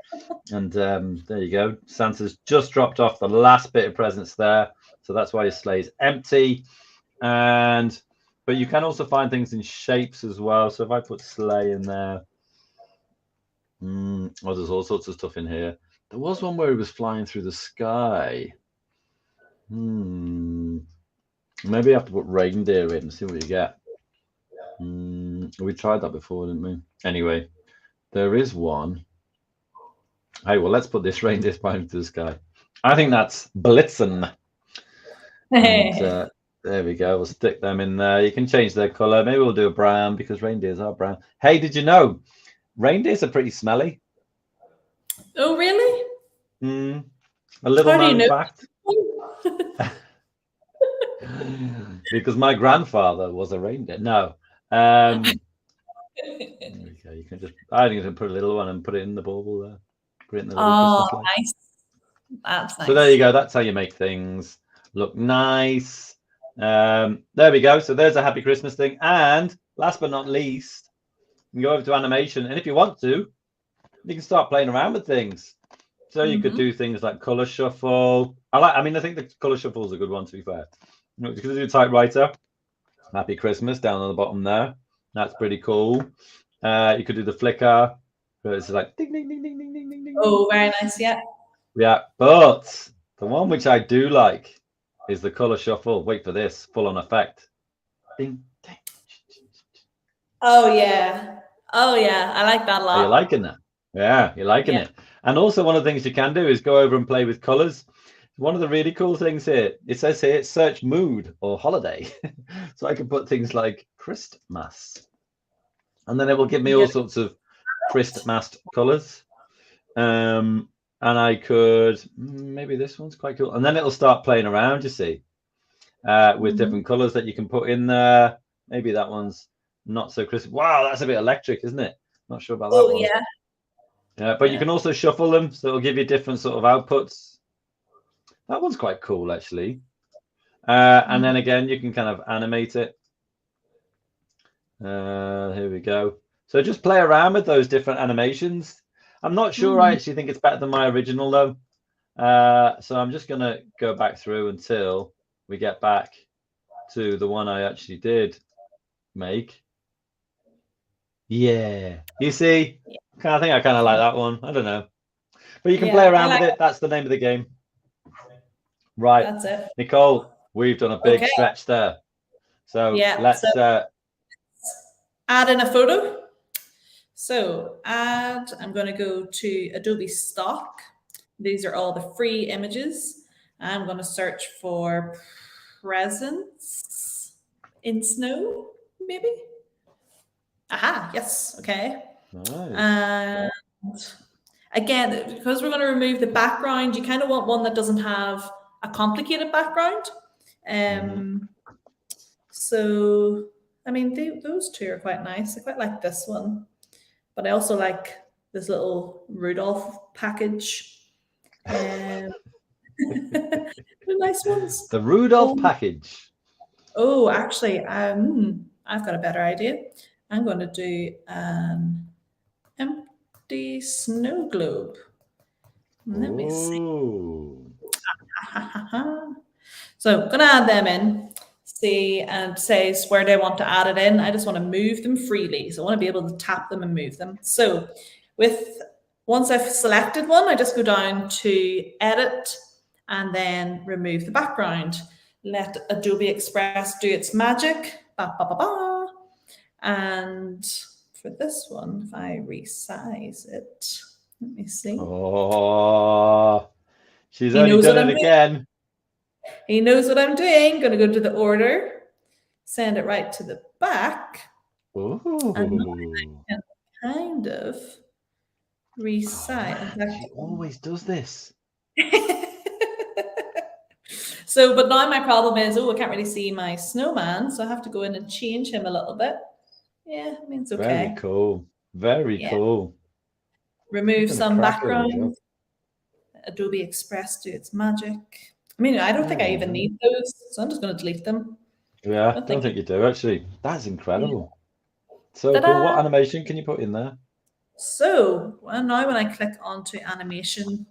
Speaker 1: And there you go. Santa's just dropped off the last bit of presents there. So that's why your sleigh is empty. But you can also find things in shapes as well. So if I put sleigh in there, oh, there's all sorts of stuff in here. There was one where it was flying through the sky. Maybe you have to put reindeer in and see what you get. We tried that before, didn't we? Anyway, there is one. Hey, well, let's put this reindeer flying through the sky. I think that's Blitzen. And, there we go. We'll stick them in there. You can change their color. Maybe we'll do a brown because reindeers are brown. Hey, did you know reindeers are pretty smelly?
Speaker 2: Oh, really?
Speaker 1: A little known fact. Because my grandfather was a reindeer. No. There we go. You can just, I think you can put a little one and put it in the bauble there. Put it in the little Christmas light.
Speaker 2: Nice. That's nice.
Speaker 1: So there you go. That's how you make things look nice. There we go. So there's a happy Christmas thing. And last but not least, you can go over to animation. And if you want to, you can start playing around with things. So you could do things like color shuffle. I think the color shuffle is a good one, to be fair. You could do typewriter. Happy Christmas down on the bottom there. That's pretty cool. You could do the flicker. It's like ding, ding, ding, ding, ding, ding, ding, ding.
Speaker 2: Oh, very nice. Yeah.
Speaker 1: Yeah, but the one which I do like is the color shuffle. Wait for this full on effect. Ding, ding.
Speaker 2: Oh yeah. I like that a lot.
Speaker 1: Are you liking that? Yeah, you're liking it. And also one of the things you can do is go over and play with colors. One of the really cool things here, it says here, search mood or holiday. So I can put things like Christmas. And then it will give me all sorts of Christmas colors. And I could, maybe this one's quite cool. And then it'll start playing around, you see, with different colors that you can put in there. Maybe that one's not so crisp. Wow, that's a bit electric, isn't it? Not sure about that one. Yeah, but you can also shuffle them, so it'll give you different sort of outputs. That one's quite cool, actually. And then again, you can kind of animate it. Here we go. So just play around with those different animations. I'm not sure I actually think it's better than my original, though. So I'm just going to go back through until we get back to the one I actually did make. Yeah. You see? I think I kind of like that one. I don't know. But you can play around with it. That's the name of the game. Right.
Speaker 2: That's it.
Speaker 1: Nicole, we've done a big stretch there. So let's
Speaker 2: add in a photo. So I'm going to go to Adobe Stock. These are all the free images. I'm going to search for presents in snow, maybe. Aha, yes, okay.
Speaker 1: Nice.
Speaker 2: And again, because we're going to remove the background, you kind of want one that doesn't have a complicated background. So, I mean, those two are quite nice. I quite like this one, but I also like this little Rudolph package. The nice ones.
Speaker 1: The Rudolph package.
Speaker 2: Oh, actually, I've got a better idea. I'm going to do an empty snow globe. Let me see. So I'm going to add them in. See, and it says where do I want to add it in. I just want to move them freely. So I want to be able to tap them and move them. So once I've selected one, I just go down to edit and then remove the background. Let Adobe Express do its magic. Ba, ba, ba, ba. And for this one, if I resize it, let me see.
Speaker 1: Oh, she's only done it again.
Speaker 2: He knows what I'm doing. Going to go to the order, send it right to the back.
Speaker 1: Ooh.
Speaker 2: And I can kind of resize.
Speaker 1: She always does this.
Speaker 2: So, but now my problem is, I can't really see my snowman, so I have to go in and change him a little bit. Yeah, I mean, it's okay.
Speaker 1: Very cool. Very cool.
Speaker 2: Remove some background. Adobe Express do its magic. I mean, I don't think I even need those, so I'm just going to delete them.
Speaker 1: Yeah, I don't think you do, actually. That's incredible. So cool. What animation can you put in there?
Speaker 2: So now when I click onto animation,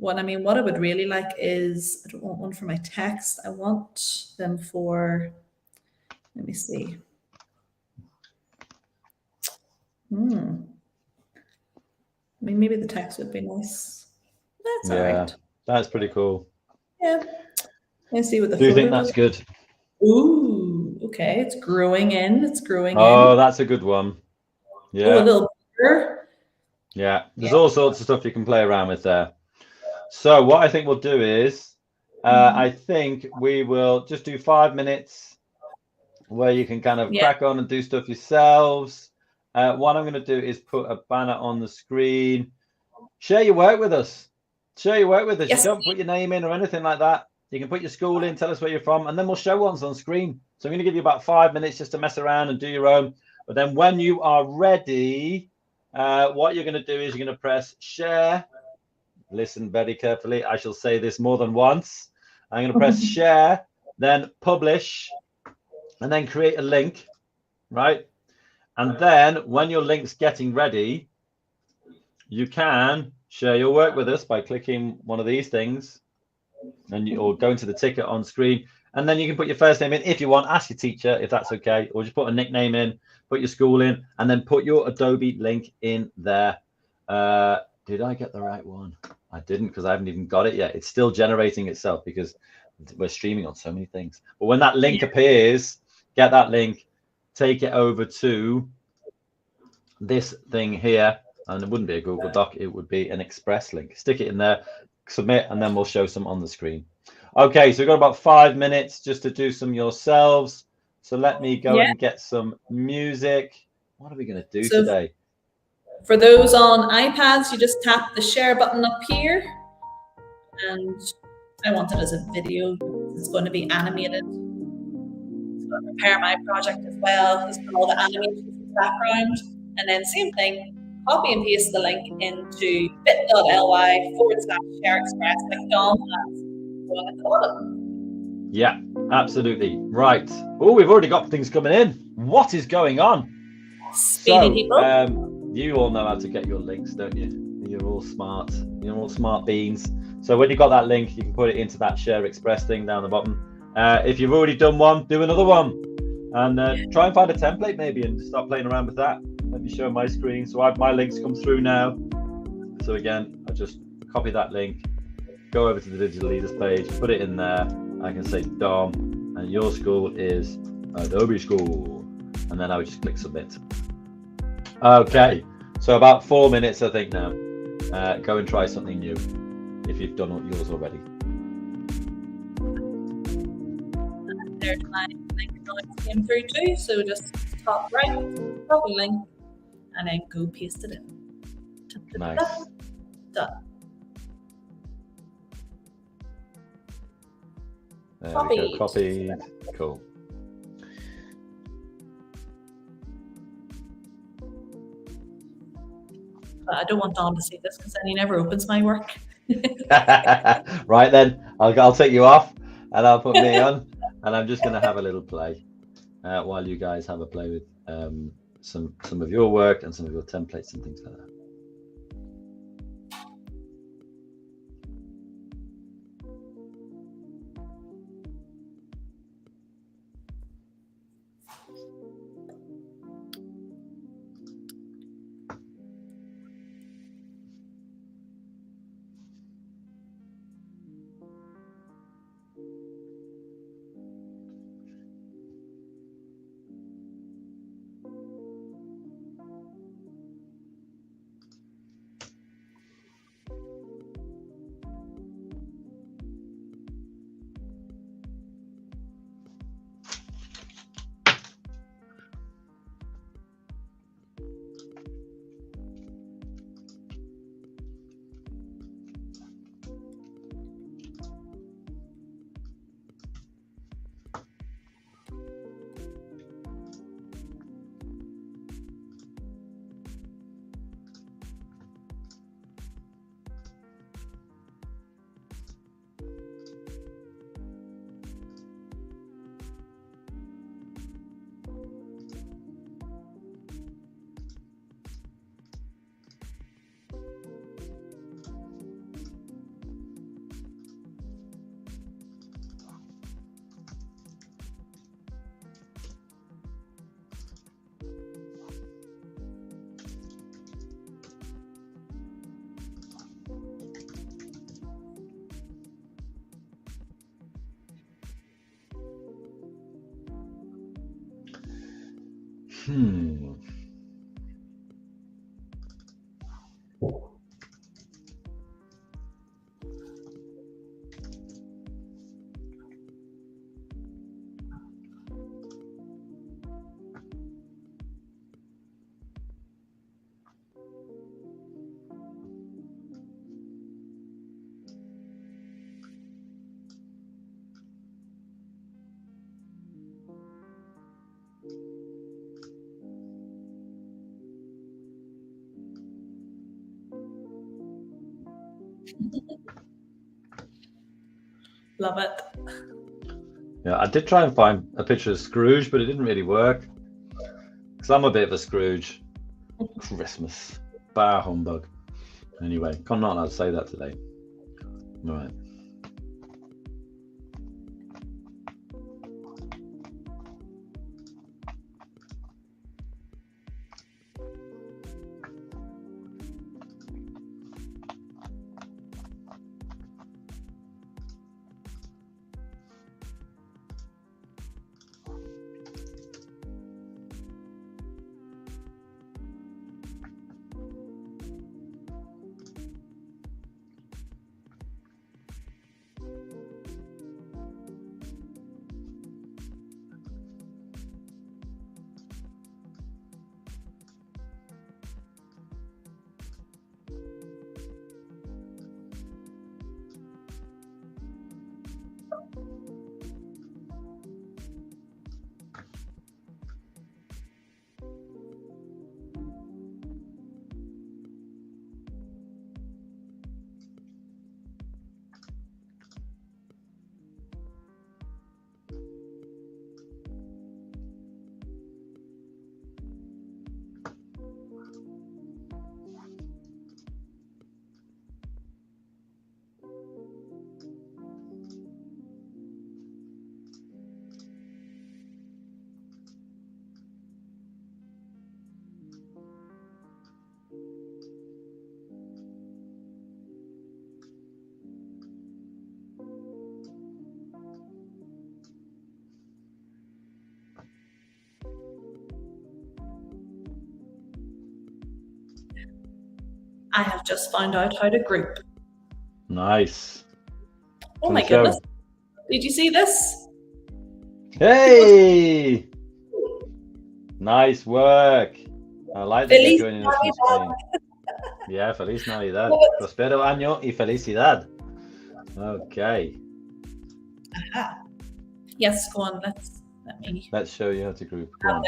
Speaker 2: what I would really like is, I don't want one for my text. I want them for, let me see. I mean, maybe the text would be nice. That's all right.
Speaker 1: That's pretty cool.
Speaker 2: Yeah. Let's see what the
Speaker 1: Do you
Speaker 2: photo
Speaker 1: think that's
Speaker 2: does.
Speaker 1: good?
Speaker 2: Ooh, okay. It's growing in. It's growing
Speaker 1: Oh,
Speaker 2: in.
Speaker 1: that's a good one. Yeah.
Speaker 2: Oh, a little bigger.
Speaker 1: Yeah. There's all sorts of stuff you can play around with there. So what I think we'll do is, I think we will just do 5 minutes where you can kind of crack on and do stuff yourselves. What I'm going to do is put a banner on the screen. Share your work with us. Share your work with us.
Speaker 2: Yes.
Speaker 1: You don't put your name in or anything like that. You can put your school in, tell us where you're from, and then we'll show ones on screen. So I'm going to give you about 5 minutes just to mess around and do your own. But then when you are ready, what you're going to do is you're going to press share. Listen very carefully. I shall say this more than once. I'm going to press share, then publish, and then create a link, right? And then when your link's getting ready, you can share your work with us by clicking one of these things, and or going to the ticket on screen, and then you can put your first name in if you want. Ask your teacher if that's okay, or just put a nickname in, put your school in, and then put your Adobe link in there. Did I get the right one? I didn't, because I haven't even got it yet. It's still generating itself because we're streaming on so many things. But when that link appears, get that link, take it over to this thing here, and it wouldn't be a Google Doc, it would be an Express link. Stick it in there, submit, and then we'll show some on the screen. Okay, so we've got about 5 minutes just to do some yourselves. So let me go and get some music. What are we going to do today?
Speaker 2: For those on iPads, you just tap the share button up here. And I want it as a video because it's going to be animated. It's going to prepare my project as well. It's got all the animations in the background. And then same thing, copy and paste the link into bit.ly/share express like Dom has going at the bottom.
Speaker 1: Yeah, absolutely. Right. Oh, we've already got things coming in. What is going on?
Speaker 2: Speedy people.
Speaker 1: You all know how to get your links, don't you? You're all smart. You're all smart beans. So when you got that link, you can put it into that Share Express thing down the bottom. If you've already done one, do another one. And try and find a template maybe and start playing around with that. Let me show my screen. So my links come through now. So again, I just copy that link, go over to the Digital Leaders page, put it in there. I can say Dom, and your school is Adobe School. And then I would just click submit. Okay, so about 4 minutes, I think now. Go and try something new if you've done yours already.
Speaker 2: There's my link came through too, so just top right, copy link, and then go paste it in.
Speaker 1: Nice.
Speaker 2: Done.
Speaker 1: There we go, copied. Cool.
Speaker 2: But I don't want Don to see this because then he never opens my work.
Speaker 1: Right then, I'll take you off and I'll put me on, and I'm just going to have a little play while you guys have a play with some of your work and some of your templates and things like that.
Speaker 2: Love it.
Speaker 1: Yeah, I did try and find a picture of Scrooge, but it didn't really work. Because I'm a bit of a Scrooge. Christmas. Bah humbug. Anyway, I'm not allowed to say that today. All right.
Speaker 2: I have just found out how to group.
Speaker 1: Nice.
Speaker 2: Oh my goodness. Did you see this?
Speaker 1: Hey! Nice work. I like that you're joining us on screen. Yeah, Feliz Navidad. Prospero año y felicidad. Okay.
Speaker 2: Yes, go on.
Speaker 1: Let's show you how to group. Go on.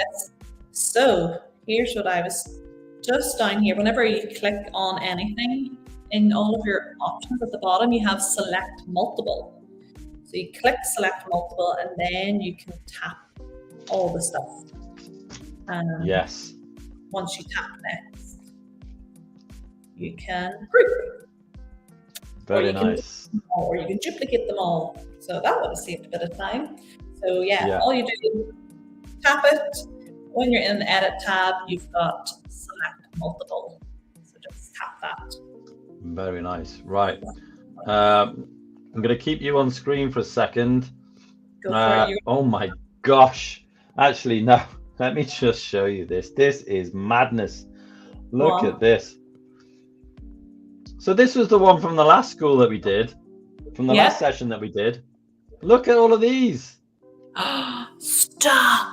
Speaker 2: So here's what I was just down here. Whenever you click on anything, in all of your options at the bottom, you have select multiple. So you click select multiple, and then you can tap all the stuff.
Speaker 1: Yes.
Speaker 2: Once you tap next, you can group.
Speaker 1: Very nice.
Speaker 2: Or you can duplicate them all. So that would have saved a bit of time. So yeah, all you do is tap it. When you're in the edit tab, you've got select multiple. So just tap that.
Speaker 1: Very nice. Right. I'm going to keep you on screen for a second.
Speaker 2: Go for it.
Speaker 1: Oh my gosh. Actually, no. Let me just show you this. This is madness. Look at this. So this was the one from the last school that we did, from the last session that we did. Look at all of these.
Speaker 2: Stop.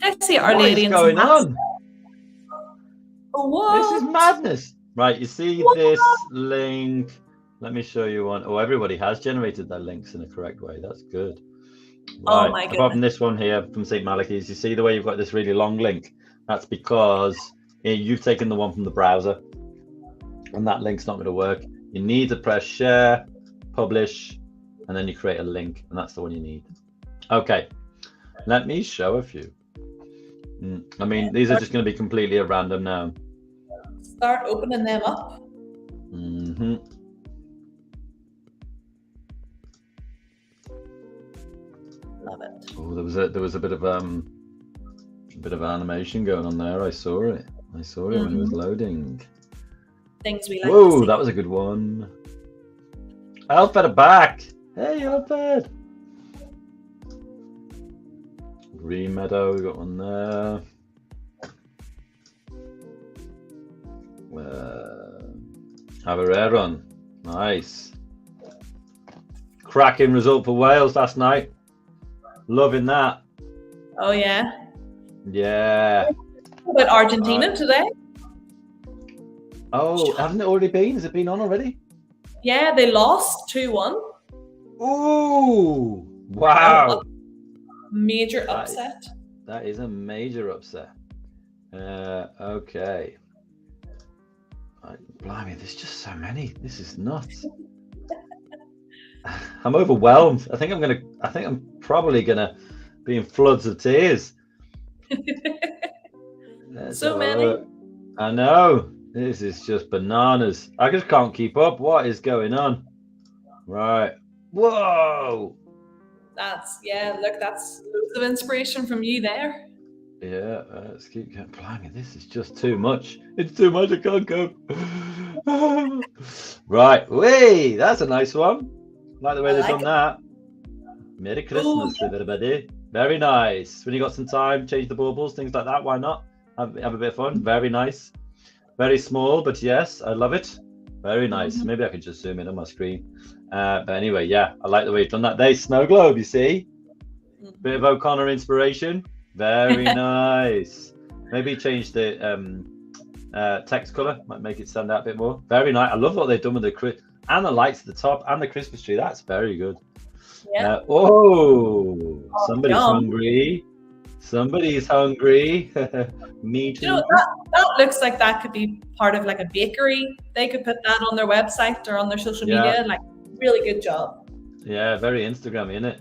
Speaker 2: Let's see Our Lady.
Speaker 1: What is going on?
Speaker 2: What?
Speaker 1: This is madness. Right, you see this link. Let me show you one. Oh, everybody has generated their links in a correct way. That's good. Right.
Speaker 2: Oh my goodness.
Speaker 1: Apart from this one here from St. Malachy's, you see the way you've got this really long link? That's because you've taken the one from the browser, and that link's not going to work. You need to press share, publish, and then you create a link, and that's the one you need. Okay, let me show a few. I mean, these are just going to be completely at random now.
Speaker 2: Start opening them up. Love it.
Speaker 1: Oh, there was a bit of animation going on there. I saw it. When it was loading.
Speaker 2: Things we like.
Speaker 1: Whoa, that was a good one. Alfred are back. Hey, Alfred. Green Meadow, we got one there. Have a rare run. Nice. Cracking result for Wales last night. Loving that.
Speaker 2: Oh yeah.
Speaker 1: Yeah.
Speaker 2: What about Argentina today?
Speaker 1: Oh, hasn't it already been? Has it been on already?
Speaker 2: Yeah, they lost 2-1.
Speaker 1: Ooh. Wow.
Speaker 2: Major upset.
Speaker 1: That is a major upset. Okay. Blimey, there's just so many. This is nuts. I'm overwhelmed. I think I'm probably gonna be in floods of tears.
Speaker 2: So many.
Speaker 1: I know. This is just bananas. I just can't keep up. What is going on? Right. Whoa.
Speaker 2: Look, that's loads of inspiration from you there.
Speaker 1: Yeah, let's keep going. Blimey, this is just too much. It's too much. I can't go. Right. Whee, that's a nice one. Like the way they've done that. Merry Christmas, everybody. Very nice. When you got some time, change the baubles, things like that. Why not? Have a bit of fun. Very nice. Very small, but yes, I love it. Very nice. Maybe I could just zoom in on my screen. But anyway, yeah, I like the way you've done that. There's snow globe, you see? Bit of O'Connor inspiration. Very nice. Maybe change the text color. Might make it stand out a bit more. Very nice. I love what they've done with the and the lights at the top and the Christmas tree. That's very good.
Speaker 2: Yeah.
Speaker 1: Somebody's hungry. Somebody's hungry. Me too.
Speaker 2: You know, that looks like that could be part of like a bakery. They could put that on their website or on their social media. Like, really good job.
Speaker 1: Yeah, very Instagrammy, isn't it?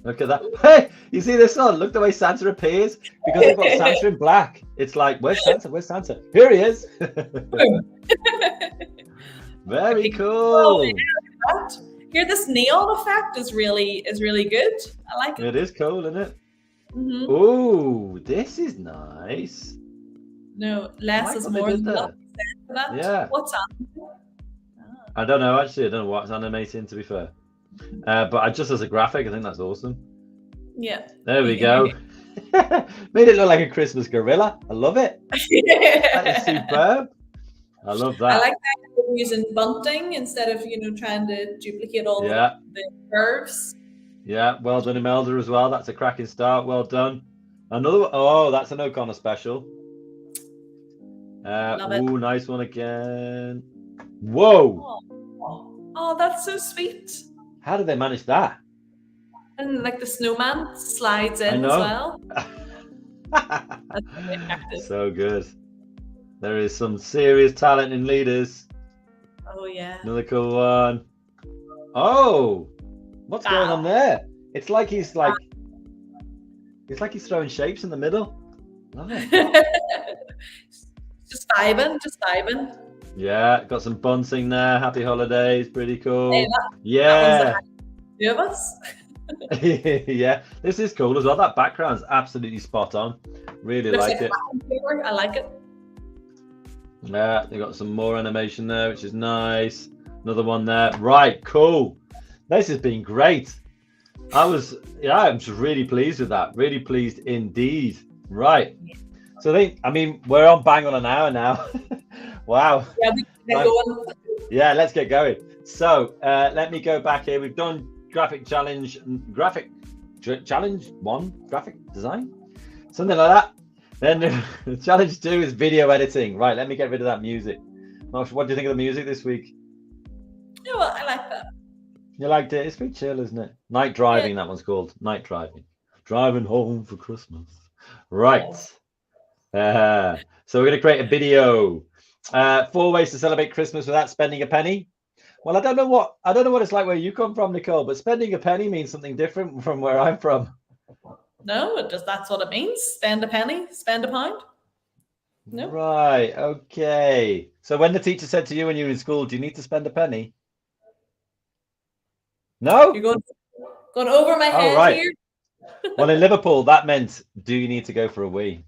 Speaker 1: Look at that. Hey, you see this one? Look the way Santa appears. Because they've got Santa in black. It's like, where's Santa? Where's Santa? Here he is. Very cool.
Speaker 2: Here, this neon effect is really good. I like it.
Speaker 1: It is cool, isn't it? Oh, this is nice.
Speaker 2: No, less is more than that.
Speaker 1: Yeah.
Speaker 2: What's that?
Speaker 1: I don't know, actually. I don't know what's animating, to be fair. But just as a graphic, I think that's awesome.
Speaker 2: Yeah.
Speaker 1: There we go. Made it look like a Christmas gorilla. I love it. That is superb. I love that.
Speaker 2: I like that you're using bunting instead of, trying to duplicate all the curves.
Speaker 1: Yeah, well done, Imelda, as well. That's a cracking start. Well done. Another one. Oh, that's an O'Connor special. Ooh, nice one again. Whoa.
Speaker 2: Oh, that's so sweet.
Speaker 1: How did they manage that?
Speaker 2: And like the snowman slides in as well. That's really effective.
Speaker 1: So good. There is some serious talent in leaders.
Speaker 2: Oh yeah.
Speaker 1: Another cool one. Oh, what's going on there? It's like he's throwing shapes in the middle. Love it.
Speaker 2: Just vibing.
Speaker 1: Yeah, got some bunting there. Happy holidays, pretty cool.
Speaker 2: Hey,
Speaker 1: yeah.
Speaker 2: Two of us.
Speaker 1: Yeah, this is cool as well. That background's absolutely spot on. Really like it.
Speaker 2: I like it.
Speaker 1: Yeah, they got some more animation there, which is nice. Another one there. Right, cool. This has been great. I'm just really pleased with that. Really pleased indeed. Right. So we're on bang on an hour now. Wow.
Speaker 2: Yeah, we can get going.
Speaker 1: Yeah, let's get going. So let me go back here. We've done graphic challenge 1, graphic design, something like that. Then challenge 2 is video editing. Right, let me get rid of that music. What do you think of the music this week?
Speaker 2: Yeah, well, I like that.
Speaker 1: You liked it? It's pretty chill, isn't it? Night driving, that one's called. Night driving. Driving home for Christmas. Right. So we're going to create a video. 4 ways to celebrate Christmas without spending a penny. Well, I don't know what it's like where you come from, Nicole, but spending a penny means something different from where I'm from.
Speaker 2: No, that's what it means. Spend a penny, spend a pound. No.
Speaker 1: Right. Okay. So when the teacher said to you when you were in school, do you need to spend a penny? No?
Speaker 2: You're going over my head here.
Speaker 1: Well, in Liverpool, that meant, do you need to go for a wee?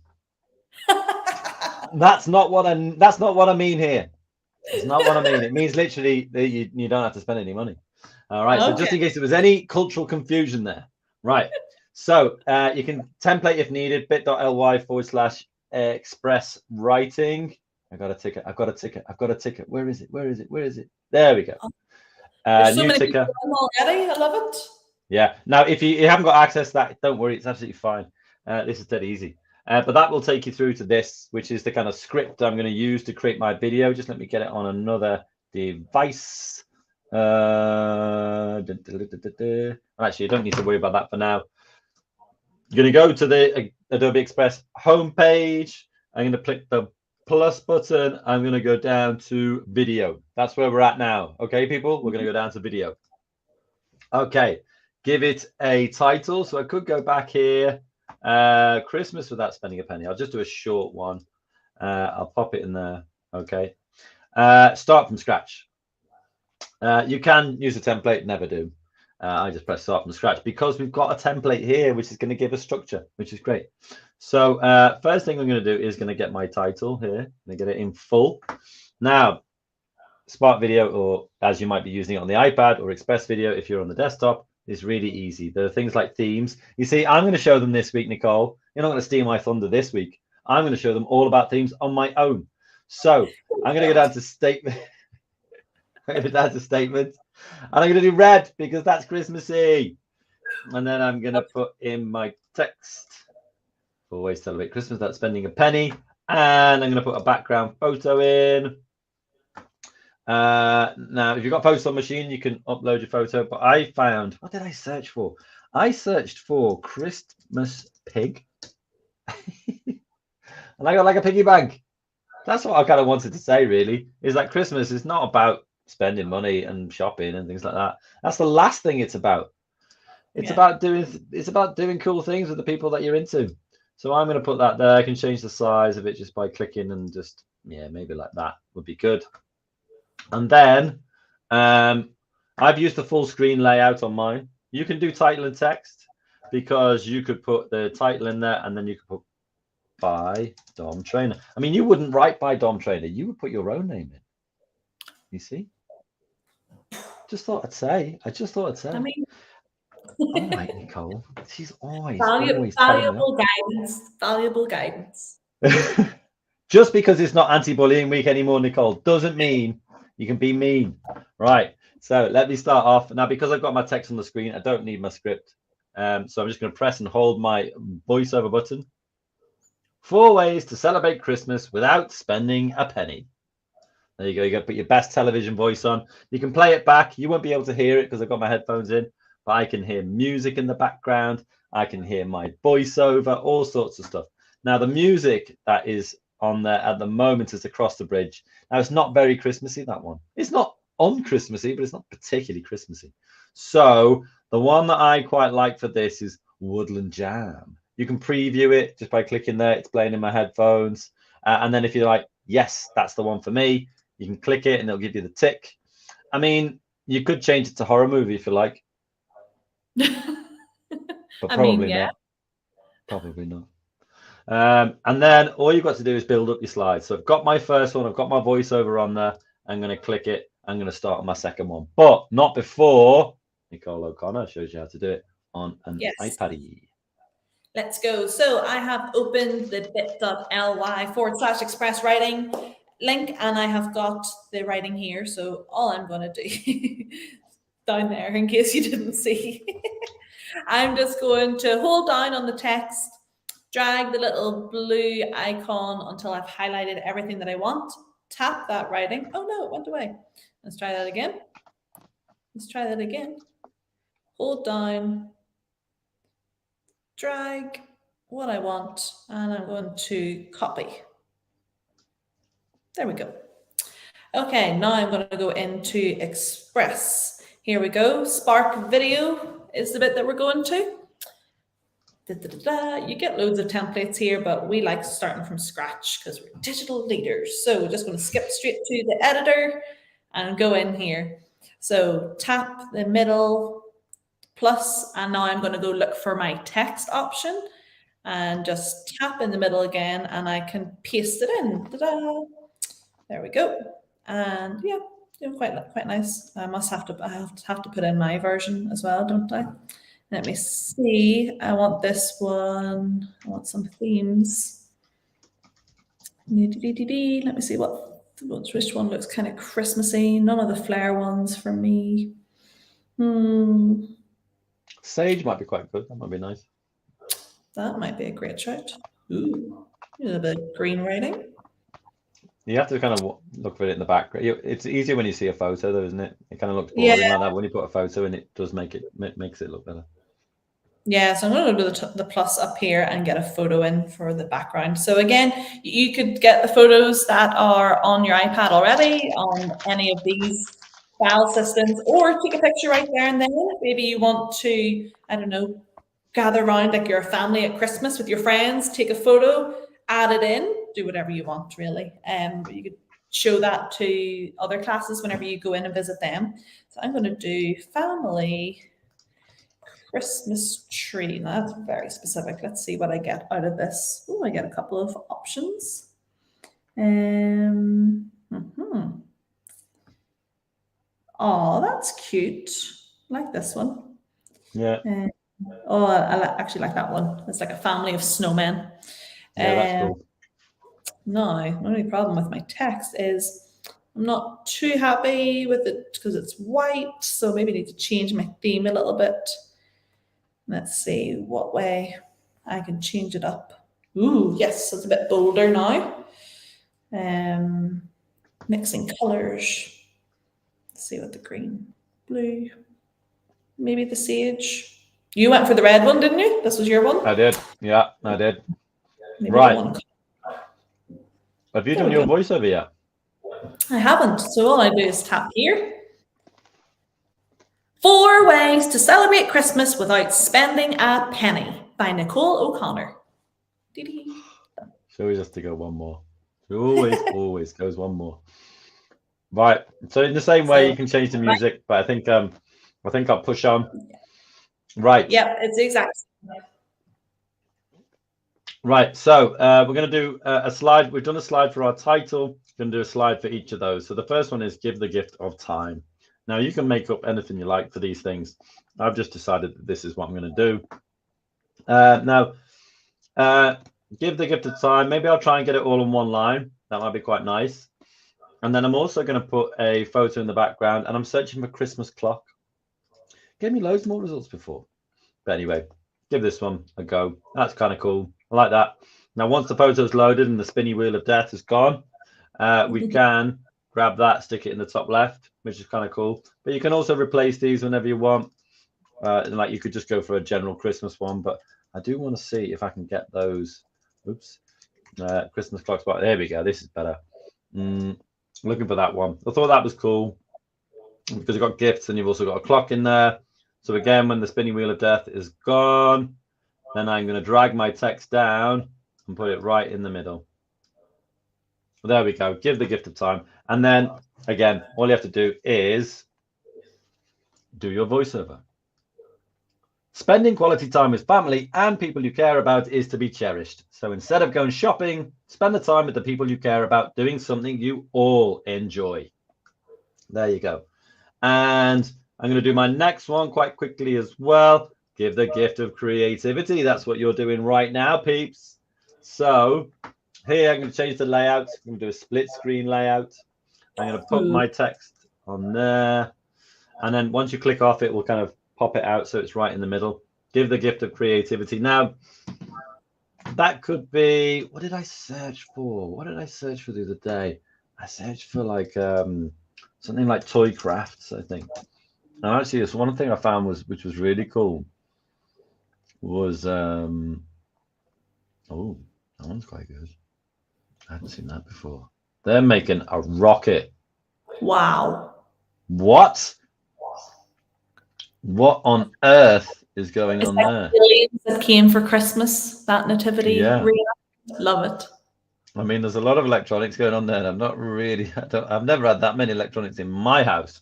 Speaker 1: That's not what I mean here. It's not what I mean. It means literally that you don't have to spend any money. All right. Okay. So just in case there was any cultural confusion there. Right. So you can template if needed, bit.ly/express writing. I got a ticket. I've got a ticket. I've got a ticket. Where is it? Where is it? Where is it? There we go.
Speaker 2: There's so
Speaker 1: New
Speaker 2: many
Speaker 1: ticker.
Speaker 2: people already. I love it.
Speaker 1: Yeah. Now, if you haven't got access to that, don't worry. It's absolutely fine. This is dead easy. But that will take you through to this, which is the kind of script I'm going to use to create my video. Just let me get it on another device. Actually, I don't need to worry about that for now. You're going to go to the Adobe Express homepage. I'm going to click the plus button. I'm going to go down to video. That's where we're at now. Okay, people, we're going to go down to video. Okay, give it a title. So I could go back here. Christmas without spending a penny. I'll just do a short one. I'll pop it in there. Okay. Start from scratch. You can use a template, never do. I just press start from scratch because we've got a template here, which is going to give us structure, which is great. So first thing I'm going to do is going to get my title here. I'm going to get it in full. Now, Smart Video, or as you might be using it on the iPad, or Express Video if you're on the desktop, is really easy. There are things like themes. You see, I'm going to show them this week, Nicole. You're not going to steal my thunder this week. I'm going to show them all about themes on my own. So I'm going to go down to statement. I'm going to go down to statement. And I'm going to do red because that's Christmassy. And then I'm going to put in my text. Always celebrate Christmas without spending a penny. And I'm going to put a background photo in. Now, if you've got a photo machine, you can upload your photo. But I found, what did I search for? I searched for Christmas pig. And I got like a piggy bank. That's what I kind of wanted to say, really, is that Christmas is not about spending money and shopping and things like that. That's the last thing it's about. It's about doing cool things with the people that you're into. So I'm going to put that there. I can change the size of it just by clicking and just, yeah, maybe like that would be good. And then I've used the full screen layout on mine. You can do title and text because you could put the title in there and then you could put by Dom Trainer. I mean, you wouldn't write by Dom Trainer. You would put your own name in. You see? Just thought I'd say. I just thought I'd say.
Speaker 2: I mean,
Speaker 1: all right, Nicole. She's always
Speaker 2: valuable guidance. Valuable guidance.
Speaker 1: Just because it's not anti-bullying week anymore, Nicole, doesn't mean you can be mean. Right. So let me start off. Now, because I've got my text on the screen, I don't need my script. So I'm just going to press and hold my voiceover button. 4 ways to celebrate Christmas without spending a penny. There you go. You got to put your best television voice on. You can play it back. You won't be able to hear it because I've got my headphones in, but I can hear music in the background. I can hear my voiceover, all sorts of stuff. Now, the music that is on there at the moment is Across the Bridge. Now, it's not very Christmassy, that one. It's not un-Christmassy, but it's not particularly Christmassy. So the one that I quite like for this is Woodland Jam. You can preview it just by clicking there. It's playing in my headphones. And then if you're like, yes, that's the one for me, you can click it and it'll give you the tick. I mean, you could change it to horror movie if you like. But probably not. Probably not. And then all you've got to do is build up your slides. So I've got my first one. I've got my voiceover on there. I'm going to click it. I'm going to start on my second one. But not before Nicole O'Connor shows you how to do it on an iPad.
Speaker 2: Let's go. So I have opened the bit.ly/express writing link and I have got the writing here. So all I'm going to do down there in case you didn't see, I'm just going to hold down on the text, drag the little blue icon until I've highlighted everything that I want, tap that writing. Oh no, it went away. Let's try that again. Let's try that again. Hold down, drag what I want, and I'm going to copy. There we go. Okay, now I'm going to go into Express. Here we go. Spark Video is the bit that we're going to. You get loads of templates here, but we like starting from scratch because we're digital leaders. So we're just going to skip straight to the editor and go in here. So tap the middle plus, and now I'm going to go look for my text option and just tap in the middle again, and I can paste it in. Ta-da! There we go. And yeah, quite nice. I have to put in my version as well, don't I? Let me see. I want this one. I want some themes. Let me see which one looks kind of Christmassy. None of the flare ones for me.
Speaker 1: Sage might be quite good. That might be nice.
Speaker 2: That might be a great shout. Ooh, a little bit of green writing.
Speaker 1: You have to kind of look for it in the background. It's easier when you see a photo, though, isn't it? It kind of looks boring like that. When you put a photo in, it does makes it look better.
Speaker 2: Yeah, so I'm going to go to the plus up here and get a photo in for the background. So again, you could get the photos that are on your iPad already on any of these file systems, or take a picture right there and then. Maybe you want to, I don't know, gather around like your family at Christmas with your friends, take a photo, add it in, do whatever you want really. You could show that to other classes whenever you go in and visit them. So I'm going to do family Christmas tree. Now that's very specific. Let's see what I get out of this. Oh, I get a couple of options. Oh, that's cute. I like this one.
Speaker 1: Yeah.
Speaker 2: I actually like that one. It's like a family of snowmen.
Speaker 1: Yeah, that's cool.
Speaker 2: No, the only problem with my text is I'm not too happy with it because it's white. So maybe I need to change my theme a little bit. Let's see what way I can change it up. Ooh, yes, it's a bit bolder now. Mixing colors. Let's see what the green, blue, maybe the sage. You went for the red one, didn't you? This was your one?
Speaker 1: I did. Yeah, I did.
Speaker 2: Maybe
Speaker 1: right. Have you done your voiceover yet?
Speaker 2: I haven't. So all I do is tap here. 4 Ways to Celebrate Christmas Without Spending a Penny by Nicole O'Connor.
Speaker 1: She always has to go one more. She always goes one more. Right. So in the same way, you can change the music, but I think I'll push on. Right.
Speaker 2: Yep, it's the exact same.
Speaker 1: Right. So we're going to do a slide. We've done a slide for our title. We're going to do a slide for each of those. So the first one is give the gift of time. Now you can make up anything you like for these things. I've just decided that this is what I'm going to do. Now, give the gift of time. Maybe I'll try and get it all in one line. That might be quite nice. And then I'm also going to put a photo in the background, and I'm searching for Christmas clock. Gave me loads more results before. But anyway, give this one a go. That's kind of cool. I like that. Now, once the photo's loaded and the spinny wheel of death is gone, we can grab that, stick it in the top left, which is kind of cool. But you can also replace these whenever you want. Like you could just go for a general Christmas one, but I do want to see if I can get those. Oops. Christmas clock spot. There we go. This is better. Looking for that one. I thought that was cool because you've got gifts and you've also got a clock in there. So again, when the spinning wheel of death is gone, then I'm going to drag my text down and put it right in the middle. There we go. Give the gift of time. And then again, all you have to do is do your voiceover. Spending quality time with family and people you care about is to be cherished. So instead of going shopping, spend the time with the people you care about doing something you all enjoy. There you go. And I'm going to do my next one quite quickly as well. Give the gift of creativity. That's what you're doing right now, peeps. So here I'm going to change the layout. I'm going to do a split screen layout. I'm going to put my text on there. And then once you click off, it will kind of pop it out so it's right in the middle. Give the gift of creativity. Now, that could be, what did I search for? What did I search for the other day? I searched for like something like toy crafts, I think. Now, actually, this one thing I found which was really cool was, oh, that one's quite good. I hadn't seen that before. They're making a rocket.
Speaker 2: Wow.
Speaker 1: What? What on earth is going on there?
Speaker 2: Aliens that came for Christmas, that nativity.
Speaker 1: Yeah.
Speaker 2: Love it.
Speaker 1: I mean, there's a lot of electronics going on there, and I've never had that many electronics in my house.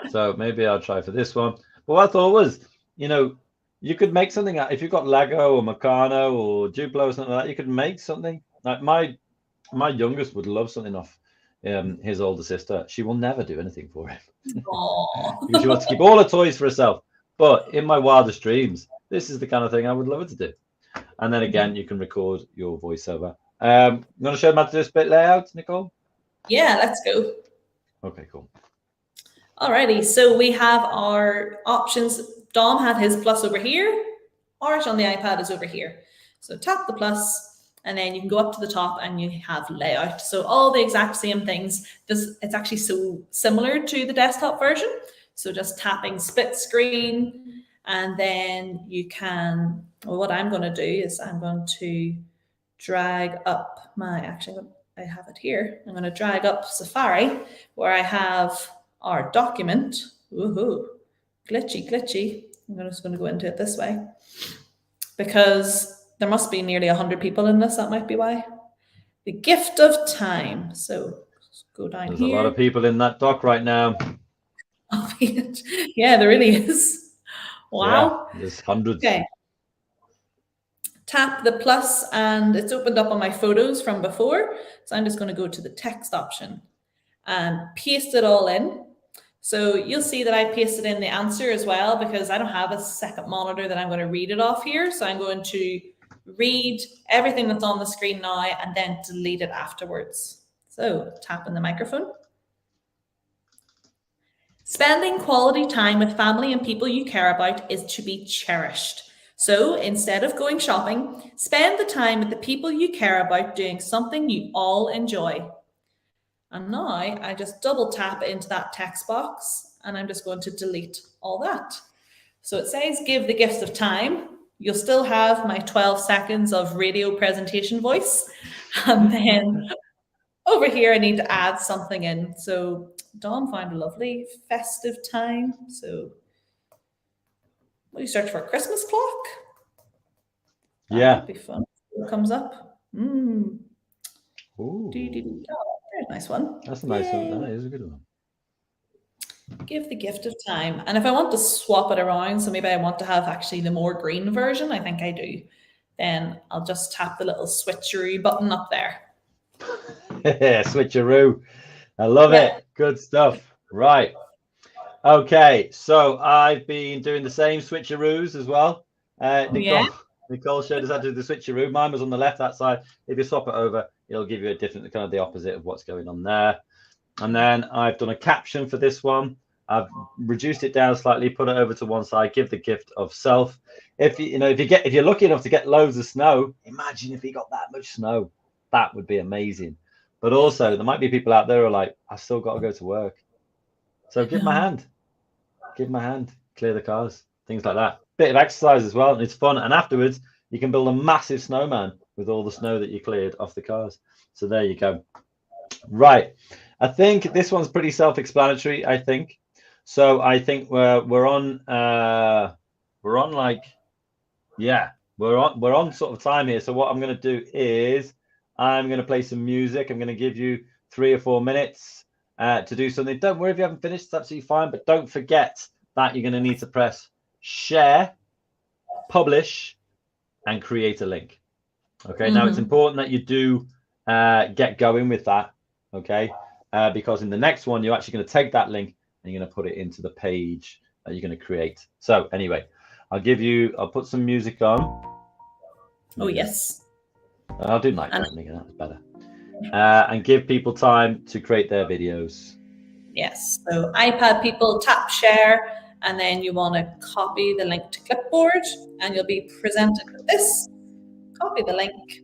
Speaker 1: So maybe I'll try for this one. But what I thought was, you could make something out if you've got Lego or Meccano or Duplo or something like that. You could make something. Like my youngest would love something off his older sister. She will never do anything for him. Because she wants to keep all the toys for herself. But in my wildest dreams, this is the kind of thing I would love her to do. And then again, you can record your voiceover You want to show them how to do this bit layout, Nicole?
Speaker 2: Yeah, let's go.
Speaker 1: Okay, cool.
Speaker 2: Alrighty, so we have our options. Dom had his plus over here. Ours on the iPad is over here. So tap the plus, and then you can go up to the top and you have layout. So all the exact same things. It's actually so similar to the desktop version. So just tapping split screen, and then you can, well, what I'm going to do is I'm going to drag up I have it here. I'm going to drag up Safari where I have our document. Woohoo, glitchy. I'm just going to go into it this way because there must be nearly 100 people in this. That might be why. The gift of time. So go down
Speaker 1: There's
Speaker 2: here.
Speaker 1: a lot of people in that doc right now.
Speaker 2: Yeah, there really is. Wow.
Speaker 1: Yeah, there's hundreds.
Speaker 2: Okay. Tap the plus and it's opened up on my photos from before. So I'm just going to go to the text option and paste it all in. So you'll see that I pasted in the answer as well because I don't have a second monitor that I'm going to read it off here. So I'm going to read everything that's on the screen now and then delete it afterwards. So tap in the microphone. Spending quality time with family and people you care about is to be cherished. So instead of going shopping, spend the time with the people you care about doing something you all enjoy. And now I just double tap into that text box and I'm just going to delete all that. So it says, give the gift of time. You'll still have my 12 seconds of radio presentation voice. And then over here, I need to add something in. So Dawn found a lovely festive time. So what do you search for? Christmas clock?
Speaker 1: Yeah.
Speaker 2: That'd be fun. It comes up.
Speaker 1: Ooh.
Speaker 2: Oh, there's a nice one.
Speaker 1: That's a nice one. That is a good one.
Speaker 2: Give the gift of time. And if I want to swap it around, so maybe I want to have actually the more green version, I think I do, then I'll just tap the little switcheroo button up there.
Speaker 1: Switcheroo. I love it. Good stuff. Right. Okay. So I've been doing the same switcheroos as well. Nicole showed us how to do the switcheroo. Mine was on the left, that side. If you swap it over, it'll give you a different, kind of the opposite of what's going on there. And then I've done a caption for this one. I've reduced it down slightly, put it over to one side, give the gift of self. If you're lucky enough to get loads of snow, imagine if you got that much snow. That would be amazing. But also, there might be people out there who are like, I've still got to go to work. So give my hand. Give my hand. Clear the cars. Things like that. Bit of exercise as well. And it's fun. And afterwards, you can build a massive snowman with all the snow that you cleared off the cars. So there you go. Right. I think this one's pretty self-explanatory, I think. So I think we're on sort of time here. So what I'm going to do is I'm going to play some music. I'm going to give you 3 or 4 minutes to do something. Don't worry if you haven't finished, it's absolutely fine. But don't forget that you're going to need to press share, publish, and create a link. Okay. Now it's important that you do get going with that. Okay. Because in the next one, you're actually going to take that link and you're going to put it into the page that you're going to create. So anyway, I'll put some music on.
Speaker 2: Oh, yes.
Speaker 1: I'll do night opening, and that's better. And give people time to create their videos.
Speaker 2: Yes. So iPad people, tap share, and then you want to copy the link to clipboard, and you'll be presented with this. Copy the link.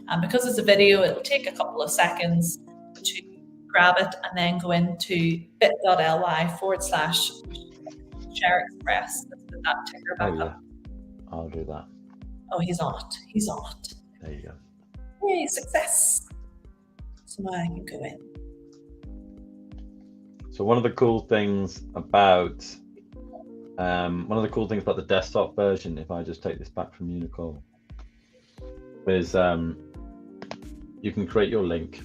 Speaker 2: And because it's a video, it'll take a couple of seconds to grab it and then go into bit.ly/share express. Let's put that ticker back up.
Speaker 1: I'll do that.
Speaker 2: Oh, he's on it. He's on it.
Speaker 1: There you go.
Speaker 2: Yay, success. So now I can go in.
Speaker 1: So one of the cool things about the desktop version, if I just take this back from you, Nicole, is you can create your link